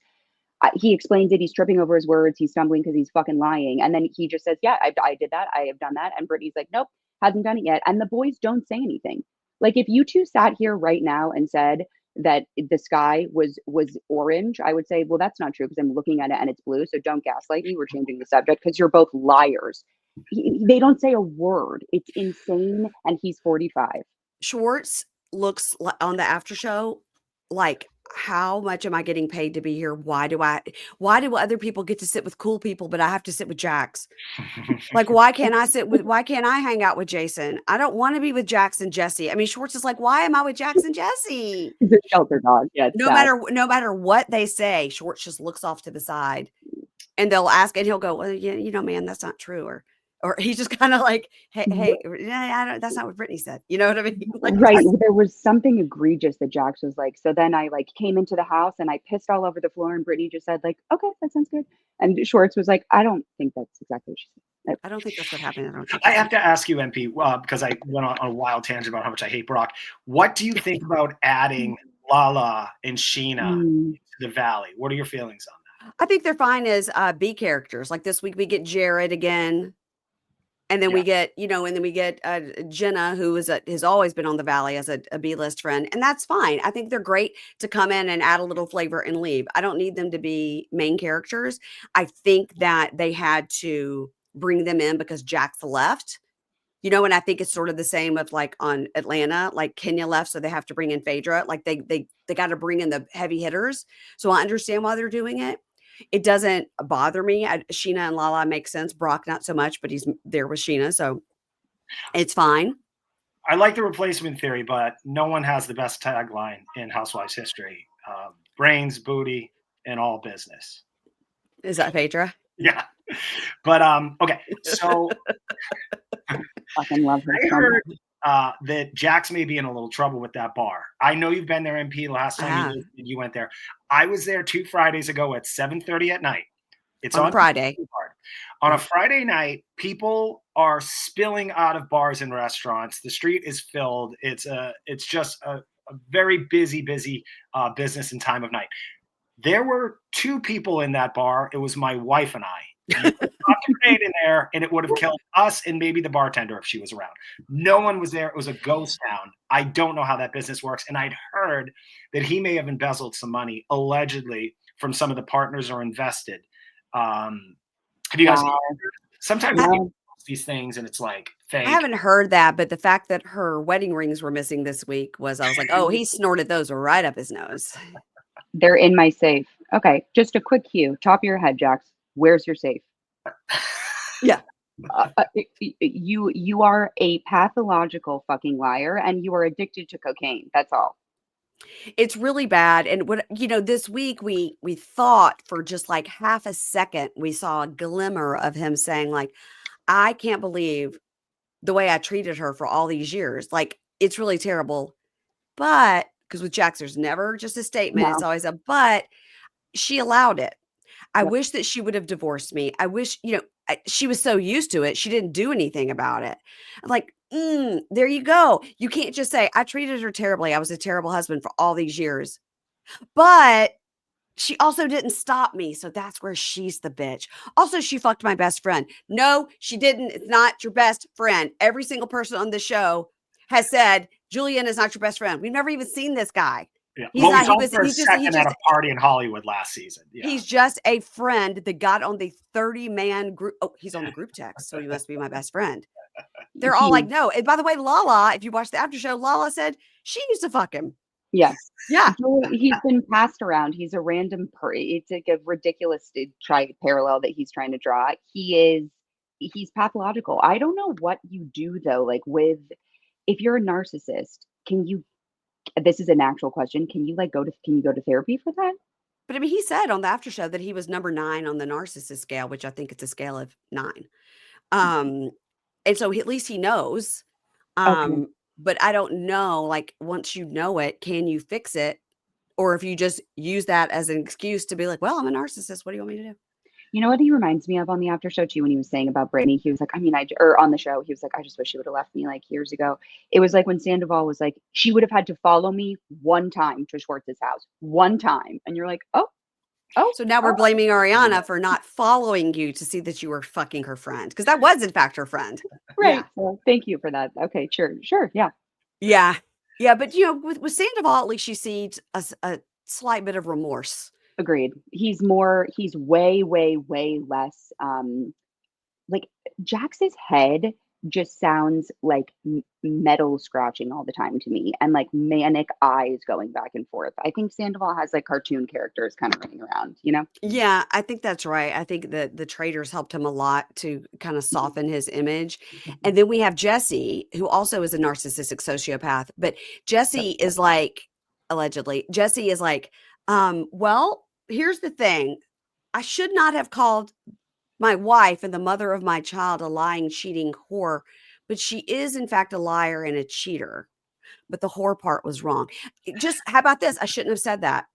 he explains it. He's tripping over his words. He's stumbling because he's fucking lying. And then he just says, yeah, I did that. I have done that. And Brittany's like, nope, hasn't done it yet. And the boys don't say anything. Like, if you two sat here right now and said that the sky was orange, I would say, well, that's not true because I'm looking at it and it's blue. So don't gaslight me. We're changing the subject because you're both liars. They don't say a word. It's insane. And he's 45. Schwartz looks on the after show like, how much am I getting paid to be here? Why do other people get to sit with cool people, but I have to sit with Jax? Like, why can't I hang out with Jason? I don't want to be with Jax and Jesse. I mean, Schwartz is like, why am I with Jax and Jesse? He's a shelter dog. Yeah. No matter what they say, Schwartz just looks off to the side and they'll ask and he'll go, well, yeah, man, that's not true. Or he's just kind of like, hey, that's not what Brittany said. You know what I mean? Like, right. There was something egregious that Jax was like, so then I like came into the house and I pissed all over the floor and Brittany just said like, okay, that sounds good. And Schwartz was like, I don't think that's exactly what she said. I don't think that's what happened. I have to ask you, MP, because I went on a wild tangent about how much I hate Brock. What do you think about adding Lala and Sheena to the Valley? What are your feelings on that? I think they're fine as B characters. Like this week we get Jared again. And then we get, Jenna, who has always been on the Valley as a B-list friend. And that's fine. I think they're great to come in and add a little flavor and leave. I don't need them to be main characters. I think that they had to bring them in because Jax left. And I think it's sort of the same with like on Atlanta, like Kenya left, so they have to bring in Phaedra. Like they got to bring in the heavy hitters. So I understand why they're doing it. It doesn't bother me. Sheena and Lala make sense. Brock, not so much, but he's there with Sheena, so it's fine. I like the replacement theory, but no one has the best tagline in Housewives history. Brains, booty, and all business. Is that Phaedra? Yeah. But, okay. So fucking love her. I heard that Jax may be in a little trouble with that bar. I know you've been there, MP. Last time you went there. I was there 2 Fridays ago at 7:30 at night. It's on Friday. On a Friday night, people are spilling out of bars and restaurants. The street is filled. It's just a very busy business and time of night. There were 2 people in that bar. It was my wife and I. Dropped a grenade in there, and it would have killed us and maybe the bartender if she was around. No one was there. It was a ghost town. I don't know how that business works. And I'd heard that he may have embezzled some money, allegedly, from some of the partners or invested. Have you guys? Sometimes these things, and it's like fake. I haven't heard that, but the fact that her wedding rings were missing this week I was like, oh, he snorted those right up his nose. They're in my safe. Okay, just a quick cue. Top of your head, Jax. Where's your safe? Yeah. You are a pathological fucking liar and you are addicted to cocaine. That's all. It's really bad. And this week we thought for just like half a second, we saw a glimmer of him saying like, I can't believe the way I treated her for all these years. Like, it's really terrible. But because with Jax, there's never just a statement. No. It's always a, but she allowed it. I wish that she would have divorced me. I wish, she was so used to it. She didn't do anything about it. Like, there you go. You can't just say, I treated her terribly. I was a terrible husband for all these years. But she also didn't stop me. So that's where she's the bitch. Also, she fucked my best friend. No, she didn't. It's not your best friend. Every single person on the show has said, Julian is not your best friend. We've never even seen this guy. Yeah. He's Well, not. we He saw him was. for a He's just. He second at just. a party in Hollywood last season. Yeah. He's just a friend that got on the 30-man group. Oh, he's on the group text, so he must be my best friend. They're all like, He's no. And by the way, Lala, if you watch the after show, Lala said she used to fuck him. yeah. Yeah. He's been passed around. He's a random it's like a ridiculous parallel that he's trying to draw. He's pathological. I don't know what you do though, like with if you're a narcissist, can you this is an actual question. Can you go to therapy for that? But I mean, he said on the after show that he was number 9 on the narcissist scale, which I think it's a scale of 9. And so at least he knows. Okay. But I don't know, like, once you know it, can you fix it? Or if you just use that as an excuse to be like, well, I'm a narcissist. What do you want me to do? You know what he reminds me of on the after show too when he was saying about Brittany? He was like, I mean, or on the show, he was like, I just wish she would have left me like years ago. It was like when Sandoval was like, she would have had to follow me one time to Schwartz's house, one time. And you're like, oh, So now we're oh, blaming Ariana for not following you to see that you were fucking her friend. Because that was, in fact, her friend. right. Yeah. Well, thank you for that. Okay, sure. Yeah. Yeah. Yeah. But, you know, with Sandoval, at least she sees a slight bit of remorse. Agreed. He's way, way, way less like Jax's head just sounds like metal scratching all the time to me and like manic eyes going back and forth. I think Sandoval has like cartoon characters kind of running around, you know? Yeah, I think that's right. I think that the traders helped him a lot to kind of soften his image. And then we have Jesse, who also is a narcissistic sociopath. But Jesse is like, allegedly, Jesse is like, well, here's the thing. I should not have called my wife and the mother of my child a lying, cheating whore, but she is, in fact, a liar and a cheater. But the whore part was wrong. Just, how about this? I shouldn't have said that.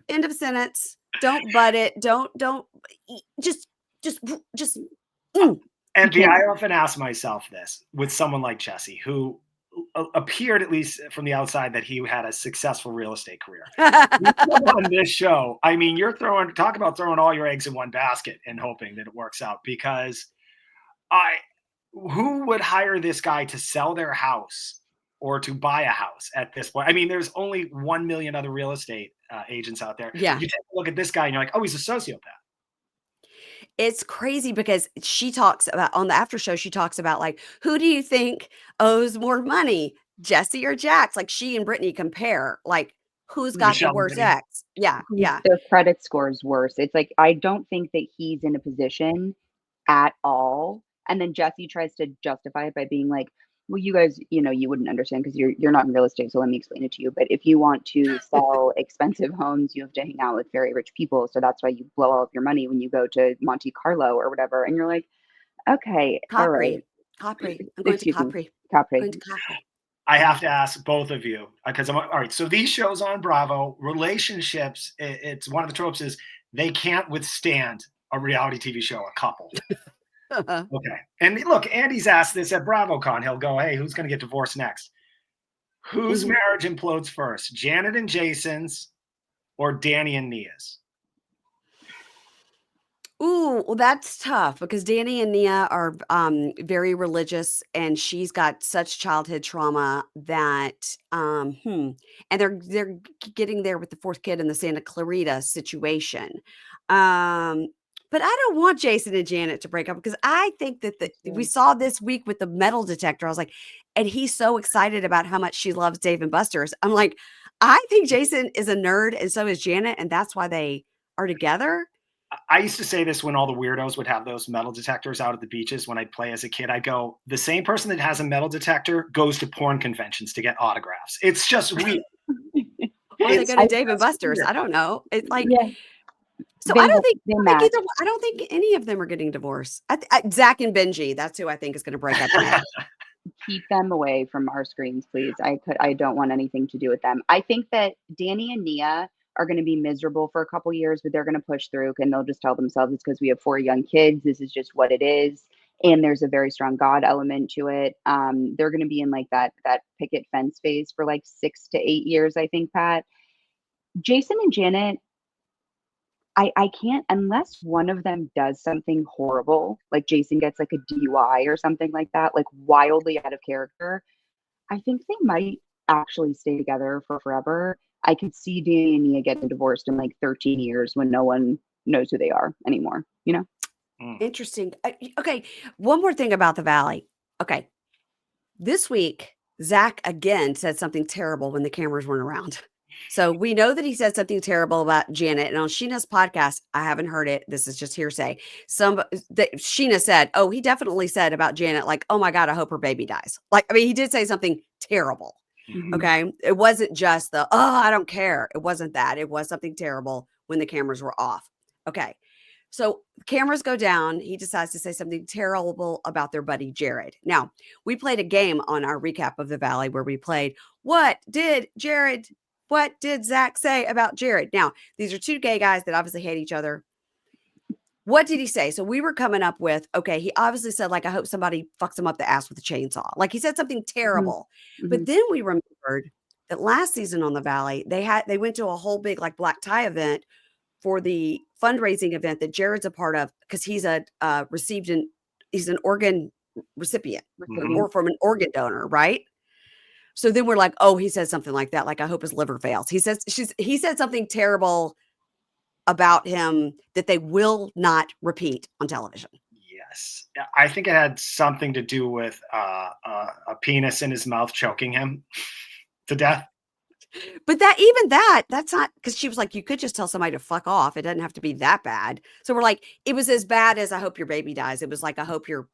End of sentence. Don't butt it. Don't just And I often ask myself this with someone like Jesse, who appeared, at least from the outside, that he had a successful real estate career. On this show, I mean, talk about throwing all your eggs in one basket and hoping that it works out, because who would hire this guy to sell their house or to buy a house at this point? I mean, there's only 1 million other real estate agents out there. Yeah. You take a look at this guy and you're like, oh, he's a sociopath. It's crazy because she talks about, on the after show, she talks about like, who do you think owes more money, Jesse or Jax? Like she and Brittany compare, like who's got Michelle the worst Brittany. ex? Yeah. Yeah. Their credit score is worse. It's like, I don't think that he's in a position at all. And then Jesse tries to justify it by being like, well, you guys, you know, you wouldn't understand because you're not in real estate. So let me explain it to you. But if you want to sell expensive homes, you have to hang out with very rich people. So that's why you blow all of your money when you go to Monte Carlo or whatever. And you're like, okay, all right. Capri. I'm going to Excuse me. Capri. Capri. I'm going to Capri. I have to ask both of you, because all right. So these shows on Bravo, relationships, it's one of the tropes is they can't withstand a reality TV show, a couple. Okay. And look, Andy's asked this at BravoCon. He'll go, hey, who's going to get divorced next? Whose marriage implodes first, Janet and Jason's or Danny and Nia's? Ooh, well, that's tough because Danny and Nia are very religious, and she's got such childhood trauma that and they're getting there with the 4th kid in the Santa Clarita situation. But I don't want Jason and Janet to break up because I think that we saw this week with the metal detector. I was like, and he's so excited about how much she loves Dave and Buster's. I'm like, I think Jason is a nerd, and so is Janet, and that's why they are together. I used to say this when all the weirdos would have those metal detectors out at the beaches when I'd play as a kid. I go, the same person that has a metal detector goes to porn conventions to get autographs. It's just weird. Or they go to Dave and Buster's. I don't know. It's like, yeah. So I don't think any of them are getting divorced. Zach and Benji, that's who I think is going to break up. Keep them away from our screens, please. I don't want anything to do with them. I think that Danny and Nia are going to be miserable for a couple years, but they're going to push through, and they'll just tell themselves it's because we have 4 young kids. This is just what it is. And there's a very strong God element to it. They're going to be in like that picket fence phase for like 6 to 8 years, I think, Pat. Jason and Janet, I can't, unless one of them does something horrible, like Jason gets like a DUI or something like that, like wildly out of character. I think they might actually stay together for forever. I could see Danny and Nia getting divorced in like 13 years when no one knows who they are anymore, you know? Interesting. Okay. One more thing about the Valley. Okay. This week, Zach again said something terrible when the cameras weren't around. So we know that he said something terrible about Janet. And on Sheena's podcast, I haven't heard it. This is just hearsay. Sheena said, oh, he definitely said about Janet, like, oh my God, I hope her baby dies. Like, I mean, he did say something terrible. Okay. It wasn't just I don't care. It wasn't that. It was something terrible when the cameras were off. Okay. So cameras go down. He decides to say something terrible about their buddy Jared. Now, we played a game on our recap of the Valley where we played, what did Zach say about Jared? Now, these are two gay guys that obviously hate each other. What did he say? So we were coming up with, okay, he obviously said, like, I hope somebody fucks him up the ass with a chainsaw. Like, he said something terrible. But then we remembered that last season on the Valley, they went to a whole big like black tie event for the fundraising event that Jared's a part of, because he's he's an organ recipient or from an organ donor, right? So then we're like, oh, he said something like that, like I hope his liver fails. He said something terrible about him that they will not repeat on television. Yes, I think it had something to do with a penis in his mouth choking him to death. But that's not, because she was like, you could just tell somebody to fuck off. It doesn't have to be that bad. So we're like, it was as bad as I hope your baby dies. It was like, I hope your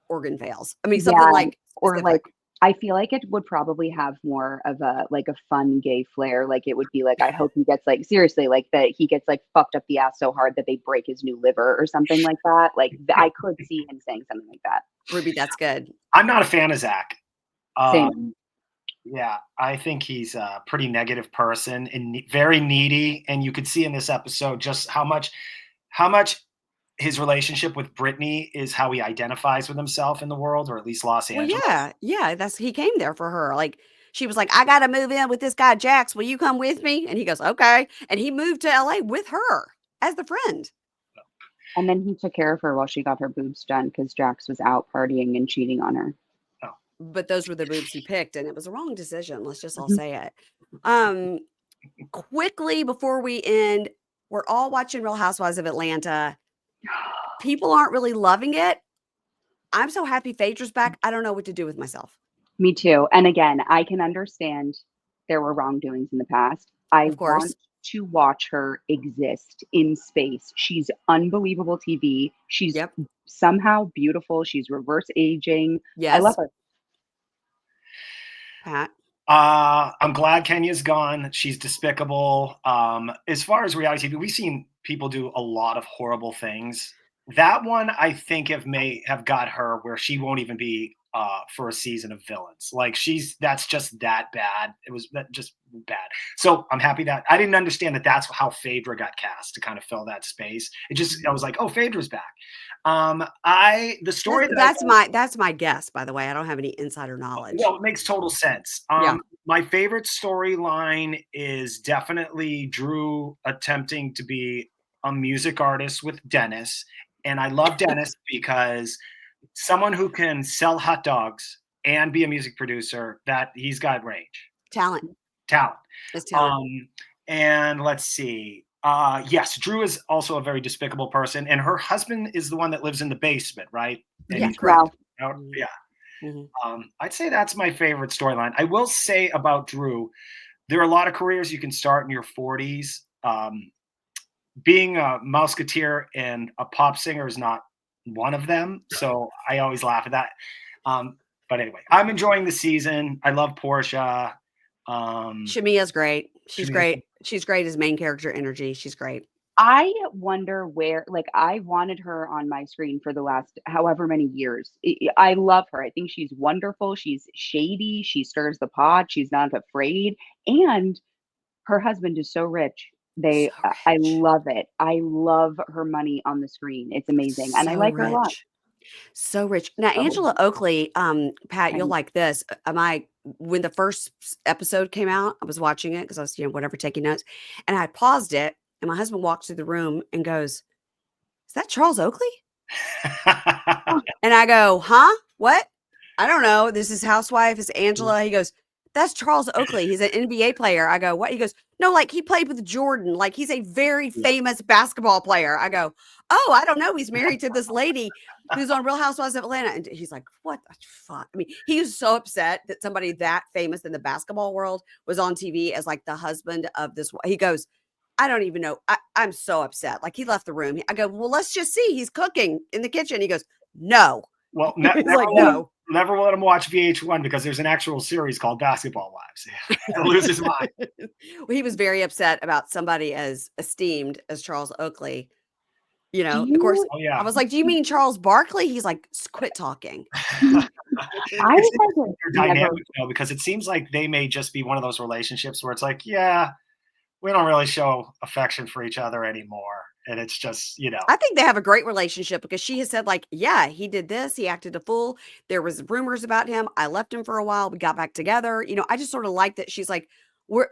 organ fails. I mean, something like, or like, I feel like it would probably have more of a fun gay flair. Like it would be like, I hope he gets like, seriously, like that he gets like fucked up the ass so hard that they break his new liver or something like that. Like I could see him saying something like that. Ruby, that's good. I'm not a fan of Zach. Same. Yeah, I think he's a pretty negative person and very needy. And you could see in this episode just how much his relationship with Brittany is how he identifies with himself in the world, or at least Los Angeles. Well, yeah. He came there for her. Like she was like, I got to move in with this guy, Jax. Will you come with me? And he goes, okay. And he moved to LA with her as the friend. And then he took care of her while she got her boobs done because Jax was out partying and cheating on her. But those were the boobs he picked, and it was a wrong decision. Let's just all say it. Quickly before we end, we're all watching Real Housewives of Atlanta. People aren't really loving it. I'm so happy Phaedra's back. I don't know what to do with myself. Me too. And again, I can understand there were wrongdoings in the past. I want to watch her exist in space. She's unbelievable TV. She's somehow beautiful. She's reverse aging. Yes. I love her. Pat? I'm glad Kenya's gone. She's despicable. As far as reality TV, we've seen people do a lot of horrible things. That one, I think, may have got her where she won't even be for a season of Villains. Like that's just that bad. It was just bad. So I'm happy that I didn't understand that that's how Phaedra got cast to kind of fill that space. I was like, oh, Phaedra's back. That's my guess, by the way. I don't have any insider knowledge. No, it makes total sense. My favorite storyline is definitely Drew attempting to be a music artist with Dennis. And I love Dennis because someone who can sell hot dogs and be a music producer, that he's got range. Talent. It's talent. And let's see. Yes, Drew is also a very despicable person, and her husband is the one that lives in the basement, right? Yeah, correct. Yeah. Mm-hmm. I'd say that's my favorite storyline. I will say about Drew, there are a lot of careers you can start in your 40s. Being a Mouseketeer and a pop singer is not one of them, so I always laugh at that. But anyway, I'm enjoying the season. I love Portia. Shamia's great. She's great. She's great as main character energy. She's great. I wonder where, like, I wanted her on my screen for the last however many years. I love her. I think she's wonderful. She's shady. She stirs the pot. She's not afraid. And her husband is so rich. I love it. I love her money on the screen. It's amazing. And I like her a lot. So rich. Now, Angela Oakley, Pat, you'll like this. When the first episode came out, I was watching it because I was, taking notes, and I paused it, and my husband walked through the room and goes, "Is that Charles Oakley?" And I go, "Huh? What? I don't know. This is housewife. It's Angela." He goes, that's Charles Oakley. He's an NBA player. I go, what? He goes, no, like he played with Jordan. Like he's a very Yeah. famous basketball player. I go, oh, I don't know. He's married to this lady who's on Real Housewives of Atlanta. And he's like, what the fuck? I mean, he was so upset that somebody that famous in the basketball world was on TV as like the husband of this. He goes, I don't even know. I'm so upset. Like he left the room. I go, well, let's just see. He's cooking in the kitchen. He goes, no. Well, He's like, no. Never let him watch VH1 because there's an actual series called Basketball Wives. He'll lose his mind. Well, he was very upset about somebody as esteemed as Charles Oakley. You know, of course, Oh, yeah. I was like, do you mean Charles Barkley? He's like, quit talking. I was like, Dynamic though, because it seems like they may just be one of those relationships where it's like, yeah, we don't really show affection for each other anymore. And it's just, you know. I think they have a great relationship because she has said like, yeah, he did this. He acted a fool. There was rumors about him. I left him for a while. We got back together. You know, I just sort of like that. She's like, we're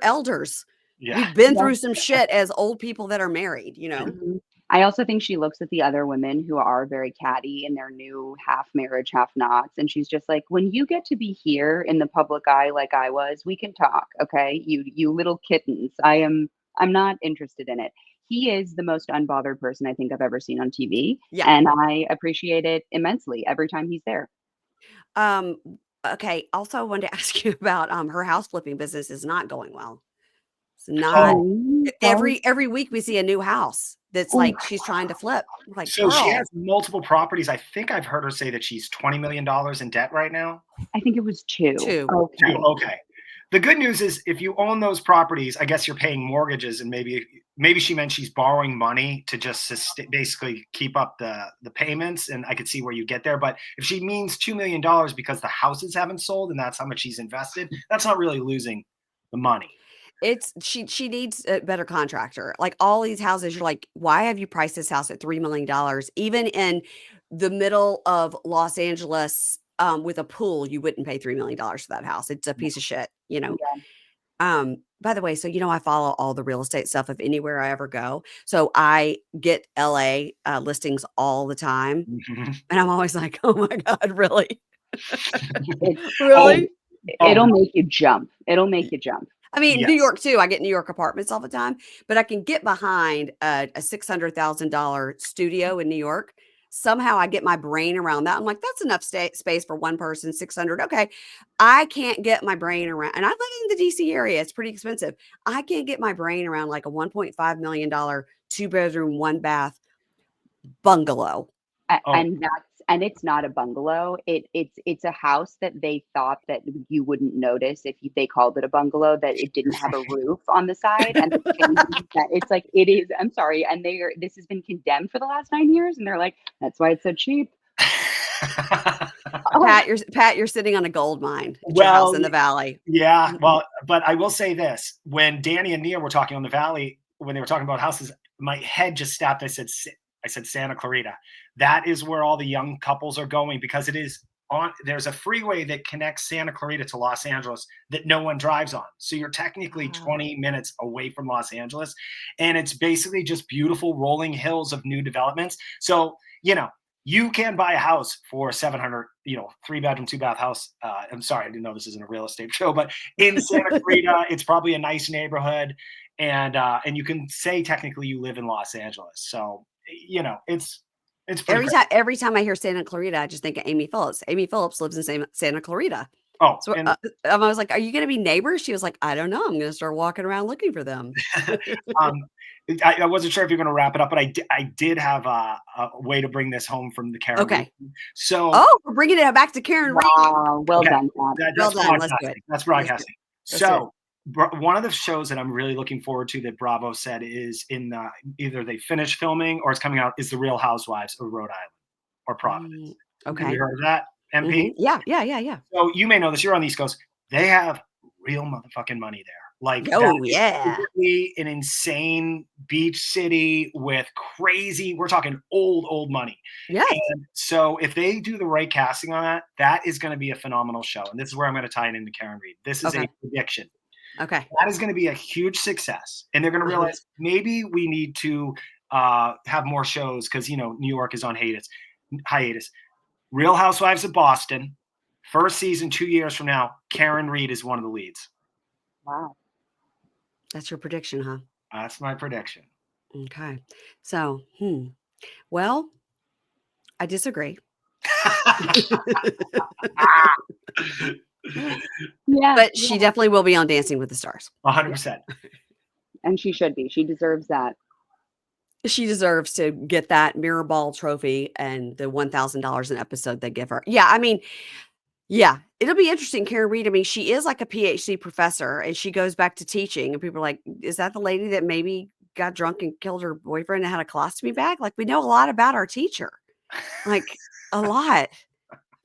elders. Yeah. We've been through some shit as old people that are married, you know? Mhm. I also think she looks at the other women who are very catty in their new half marriage, half nots. And she's just like, when you get to be here in the public eye like I was, we can talk. Okay. You little kittens. I'm not interested in it. He is the most unbothered person I think I've ever seen on TV. Yeah. And I appreciate it immensely every time he's there. Okay. Also, I wanted to ask you about her house flipping business is not going well. It's not. Oh, Every week we see a new house that's like she's trying to flip. We're like, So she girl. has multiple properties. I think I've heard her say that she's $20 million in debt right now. I think it was two. Two. Okay. Okay. The good news is if you own those properties, I guess you're paying mortgages, and maybe she meant she's borrowing money to just basically keep up the payments, and I could see where you get there. But if she means $2 million because the houses haven't sold and that's how much she's invested, that's not really losing the money. It's she needs a better contractor. Like all these houses, you're like, why have you priced this house at $3 million? Even in the middle of Los Angeles, with a pool, you wouldn't pay $3 million for that house. It's a piece of shit, you know. By the way, so you know, I follow all the real estate stuff of anywhere I ever go. So I get LA listings all the time. Mhm. And I'm always like, oh my God, really? It's- Really? It'll make you jump. It'll make you jump. I mean, Yes. New York too. I get New York apartments all the time, but I can get behind a $600,000 studio in New York. Somehow I get my brain around that. I'm like, that's enough space for one person, 600. Okay. I can't get my brain around, and I live in the DC area. It's pretty expensive. I can't get my brain around like a $1.5 million 2-bedroom, 1-bath bungalow. And it's not a bungalow. It's a house that they thought that you wouldn't notice if they called it a bungalow, that it didn't have a roof on the side, and it's like it is. I'm sorry, and this has been condemned for the last 9 years, and they're like, that's why it's so cheap. Pat, you're sitting on a gold mine at your house in the Valley. Yeah, well, but I will say this: when Danny and Nia were talking on the Valley, when they were talking about houses, my head just stopped. I said Santa Clarita. That is where all the young couples are going, because it is there's a freeway that connects Santa Clarita to Los Angeles that no one drives on. So you're technically 20 minutes away from Los Angeles, and it's basically just beautiful rolling hills of new developments. So, you know, you can buy a house for 700, 3-bedroom, 2-bath house. I'm sorry, I didn't know this isn't a real estate show, but in Santa Clarita, it's probably a nice neighborhood. And you can say technically you live in Los Angeles. So, you know, it's every time I hear Santa Clarita, I just think of Amy Phillips. Amy Phillips lives in Santa Clarita. Oh, so I was like, "Are you going to be neighbors?" She was like, "I don't know. I'm going to start walking around looking for them." I wasn't sure if you're going to wrap it up, but I did have a way to bring this home from the Karen. Okay. Reed. So, we're bringing it back to Karen. Wow, well done. That's well done. Let's do it. That's broadcasting. So, one of the shows that I'm really looking forward to that Bravo said is in either they finished filming or it's coming out is The Real Housewives of Rhode Island or Providence. Okay. Have you heard of that, MP? Mm-hmm. Yeah. So you may know this. You're on the East Coast. They have real motherfucking money there. Like, an insane beach city with crazy. We're talking old money. Yeah. And so if they do the right casting on that, that is going to be a phenomenal show. And this is where I'm going to tie it into Karen Reed. This is a prediction. Okay. That is going to be a huge success. And they're going to realize maybe we need to have more shows because, New York is on hiatus. Real Housewives of Boston, First season, 2 years from now, Karen Reed is one of the leads. Wow. That's your prediction, huh? That's my prediction. Okay. So, well, I disagree. Yeah. But she definitely will be on Dancing with the Stars. 100%. And she should be. She deserves that. She deserves to get that mirror ball trophy and the $1,000 an episode they give her. Yeah, I mean, yeah, it'll be interesting. Karen Reed, I mean, she is like a PhD professor and she goes back to teaching. And people are like, is that the lady that maybe got drunk and killed her boyfriend and had a colostomy bag? Like, we know a lot about our teacher. Like, a lot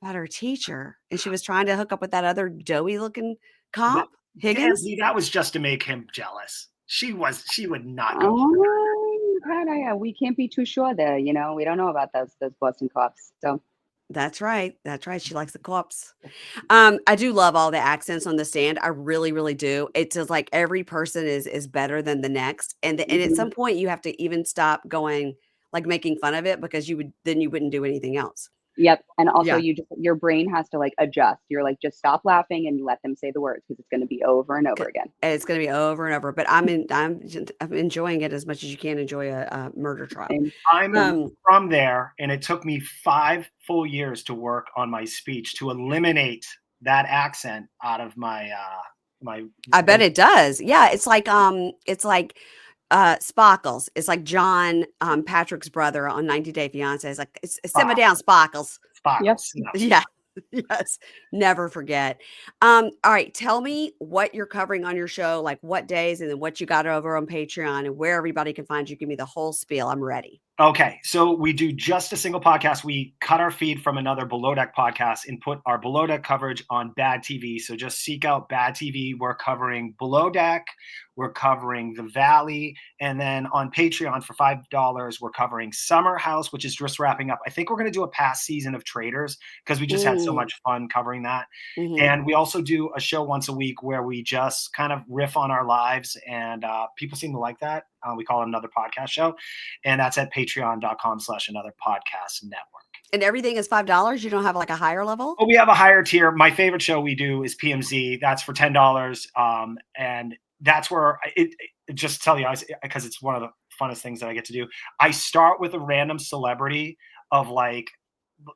about her teacher. And she was trying to hook up with that other doughy looking cop, Higgins. Damn, that was just to make him jealous. She would not go. Oh, God, we can't be too sure there. You know, we don't know about those Boston cops. So That's right. That's right. She likes the cops. I do love all the accents on The Stand. I really, really do. It's just like every person is better than the next. And at some point you have to even stop going like making fun of it because you wouldn't do anything else. Yep. And also Yeah. your brain has to like adjust. You're like, just stop laughing and let them say the words because it's going to be over and over again. And it's going to be over and over, but I'm enjoying it as much as you can enjoy a murder trial. And I'm from there, and it took me 5 full years to work on my speech to eliminate that accent out of my my. I bet it does. Yeah, it's like Sparkles. It's like John Patrick's brother on 90 Day Fiance. It's like simmer down, Sparkles. Sparkles. Yep. Yeah. Yes. Never forget. All right. Tell me what you're covering on your show, like what days, and then what you got over on Patreon and where everybody can find you. Give me the whole spiel. I'm ready. Okay, so we do just a single podcast. We cut our feed from another Below Deck podcast and put our Below Deck coverage on Bad TV. So just seek out Bad TV. We're covering Below Deck. We're covering The Valley. And then on Patreon for $5, we're covering Summer House, which is just wrapping up. I think we're going to do a past season of Traders because we just had so much fun covering that. Mhm. And we also do a show once a week where we just kind of riff on our lives. And people seem to like that. We call it Another Podcast Show. And that's at patreon.com/Another Podcast Network. And everything is $5. You don't have like a higher level? Oh, we have a higher tier. My favorite show we do is PMZ. That's for $10. And that's where just to tell you, because it's one of the funnest things that I get to do. I start with a random celebrity of like,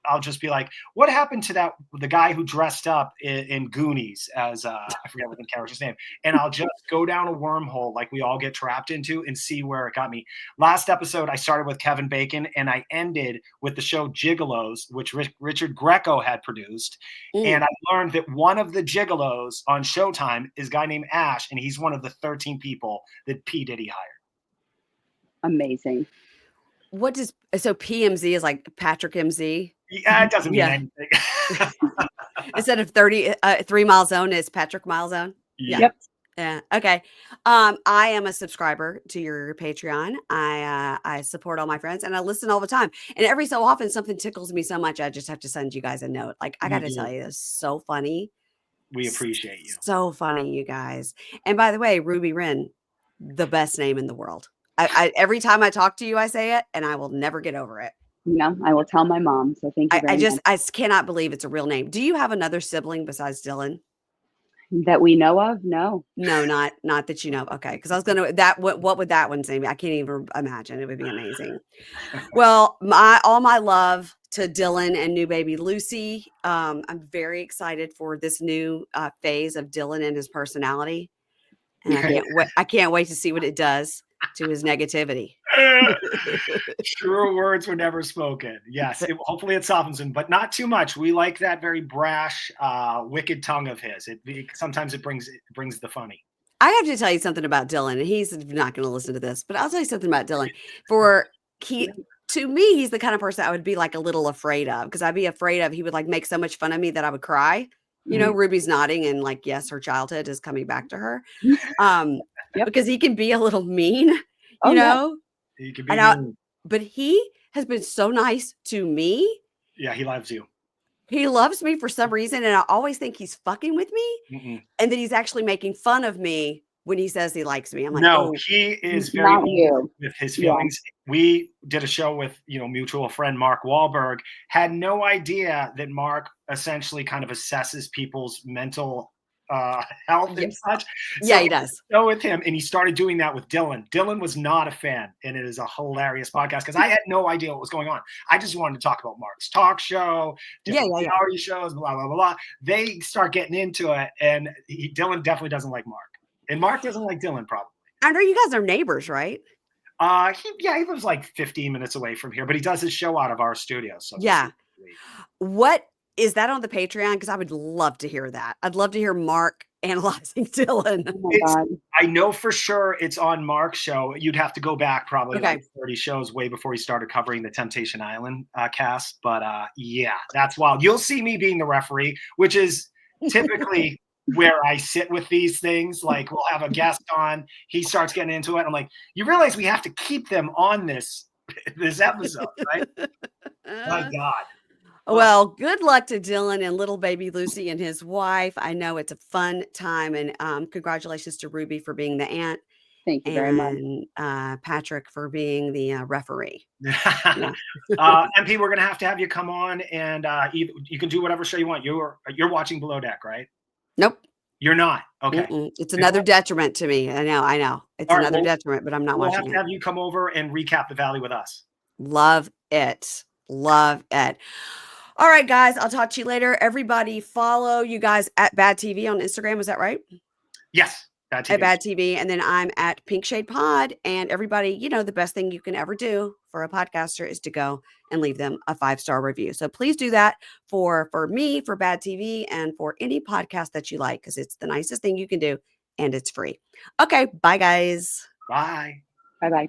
I'll just be like, what happened to the guy who dressed up in Goonies as I forget what the character's name, and I'll just go down a wormhole like we all get trapped into and see where it got me. Last episode, I started with Kevin Bacon and I ended with the show Gigolos, which Richard Greco had produced. And I learned that one of the Gigolos on Showtime is a guy named Ash, and he's one of the 13 people that P. Diddy hired. amazing. So PMZ is like Patrick MZ? Yeah, it doesn't mean anything. Instead of 3 Mile Zone, it's Patrick Mile Zone? Yeah. Yep. Yeah. Okay. I am a subscriber to your Patreon. I support all my friends and I listen all the time. And every so often something tickles me so much I just have to send you guys a note. Like I got to tell you, it's so funny. We appreciate you. So funny, you guys. And by the way, Ruby Wren, the best name in the world. I every time I talk to you, I say it, and I will never get over it. You know, I will tell my mom. So thank you very much. I cannot believe it's a real name. Do you have another sibling besides Dylan? That we know of? No. No, not that you know. Okay, because I was gonna what would that one say? I can't even imagine. It would be amazing. Well, all my love to Dylan and new baby Lucy. I'm very excited for this new phase of Dylan and his personality, and I can't wait to see what it does to his negativity. Truer words were never spoken. Yes, hopefully it softens him, but not too much. We like that very brash, wicked tongue of his. Sometimes it brings the funny. I have to tell you something about Dylan, and he's not going to listen to this, but I'll tell you something about Dylan. To me, he's the kind of person I would be like a little afraid of, because I'd be afraid of he would like make so much fun of me that I would cry. You know, Ruby's nodding and like, yes, her childhood is coming back to her. Because he can be a little mean, you know. Yeah. He can be mean. But he has been so nice to me. Yeah, he loves you. He loves me for some reason, and I always think he's fucking with me, and that he's actually making fun of me when he says he likes me. I'm like, No, oh, he is very Not open you. with his Yeah. feelings. We did a show with, mutual friend Mark Wahlberg, had no idea that Mark essentially kind of assesses people's mental health yeah, and such. yeah, So he we did does. a show with him, and he started doing that with Dylan. Dylan was not a fan, and it is a hilarious podcast because I had no idea what was going on. I just wanted to talk about Mark's talk show, Yeah, different yeah, yeah. reality shows, blah, blah, blah, blah. They start getting into it, and Dylan definitely doesn't like Mark. And Mark doesn't like Dylan, probably. I know you guys are neighbors, right? He lives like 15 minutes away from here, but he does his show out of our studio. So Yeah. What is that on the Patreon? Because I would love to hear that. I'd love to hear Mark analyzing Dylan. Oh my God. I know for sure it's on Mark's show. You'd have to go back probably Okay. like 30 shows way before he started covering the Temptation Island cast. But yeah, that's wild. You'll see me being the referee, which is typically where I sit with these things. Like we'll have a guest on, he starts getting into it. I'm like, you realize we have to keep them on this episode, right? My God. Well, good luck to Dylan and little baby Lucy and his wife. I know it's a fun time, and congratulations to Ruby for being the aunt, Thank you very much. and Patrick for being the referee. MP, we're gonna have you come on, and you can do whatever show you want. You're watching Below Deck, right? Nope. You're not. Okay. It's another detriment to me. I know. It's All right, another well, detriment, but I'm not We'll watching have it. to have you come over and recap the Valley with us. Love it. Love it. All right, guys. I'll talk to you later. Everybody follow you guys at Bad TV on Instagram. Is that right? Yes. Bad TV. At Bad TV. And then I'm at Pink Shade Pod. And everybody, the best thing you can ever do for a podcaster is to go and leave them a 5-star review. So please do that for me, for Bad TV, and for any podcast that you like, because it's the nicest thing you can do and it's free. Okay. Bye, guys. Bye. Bye-bye.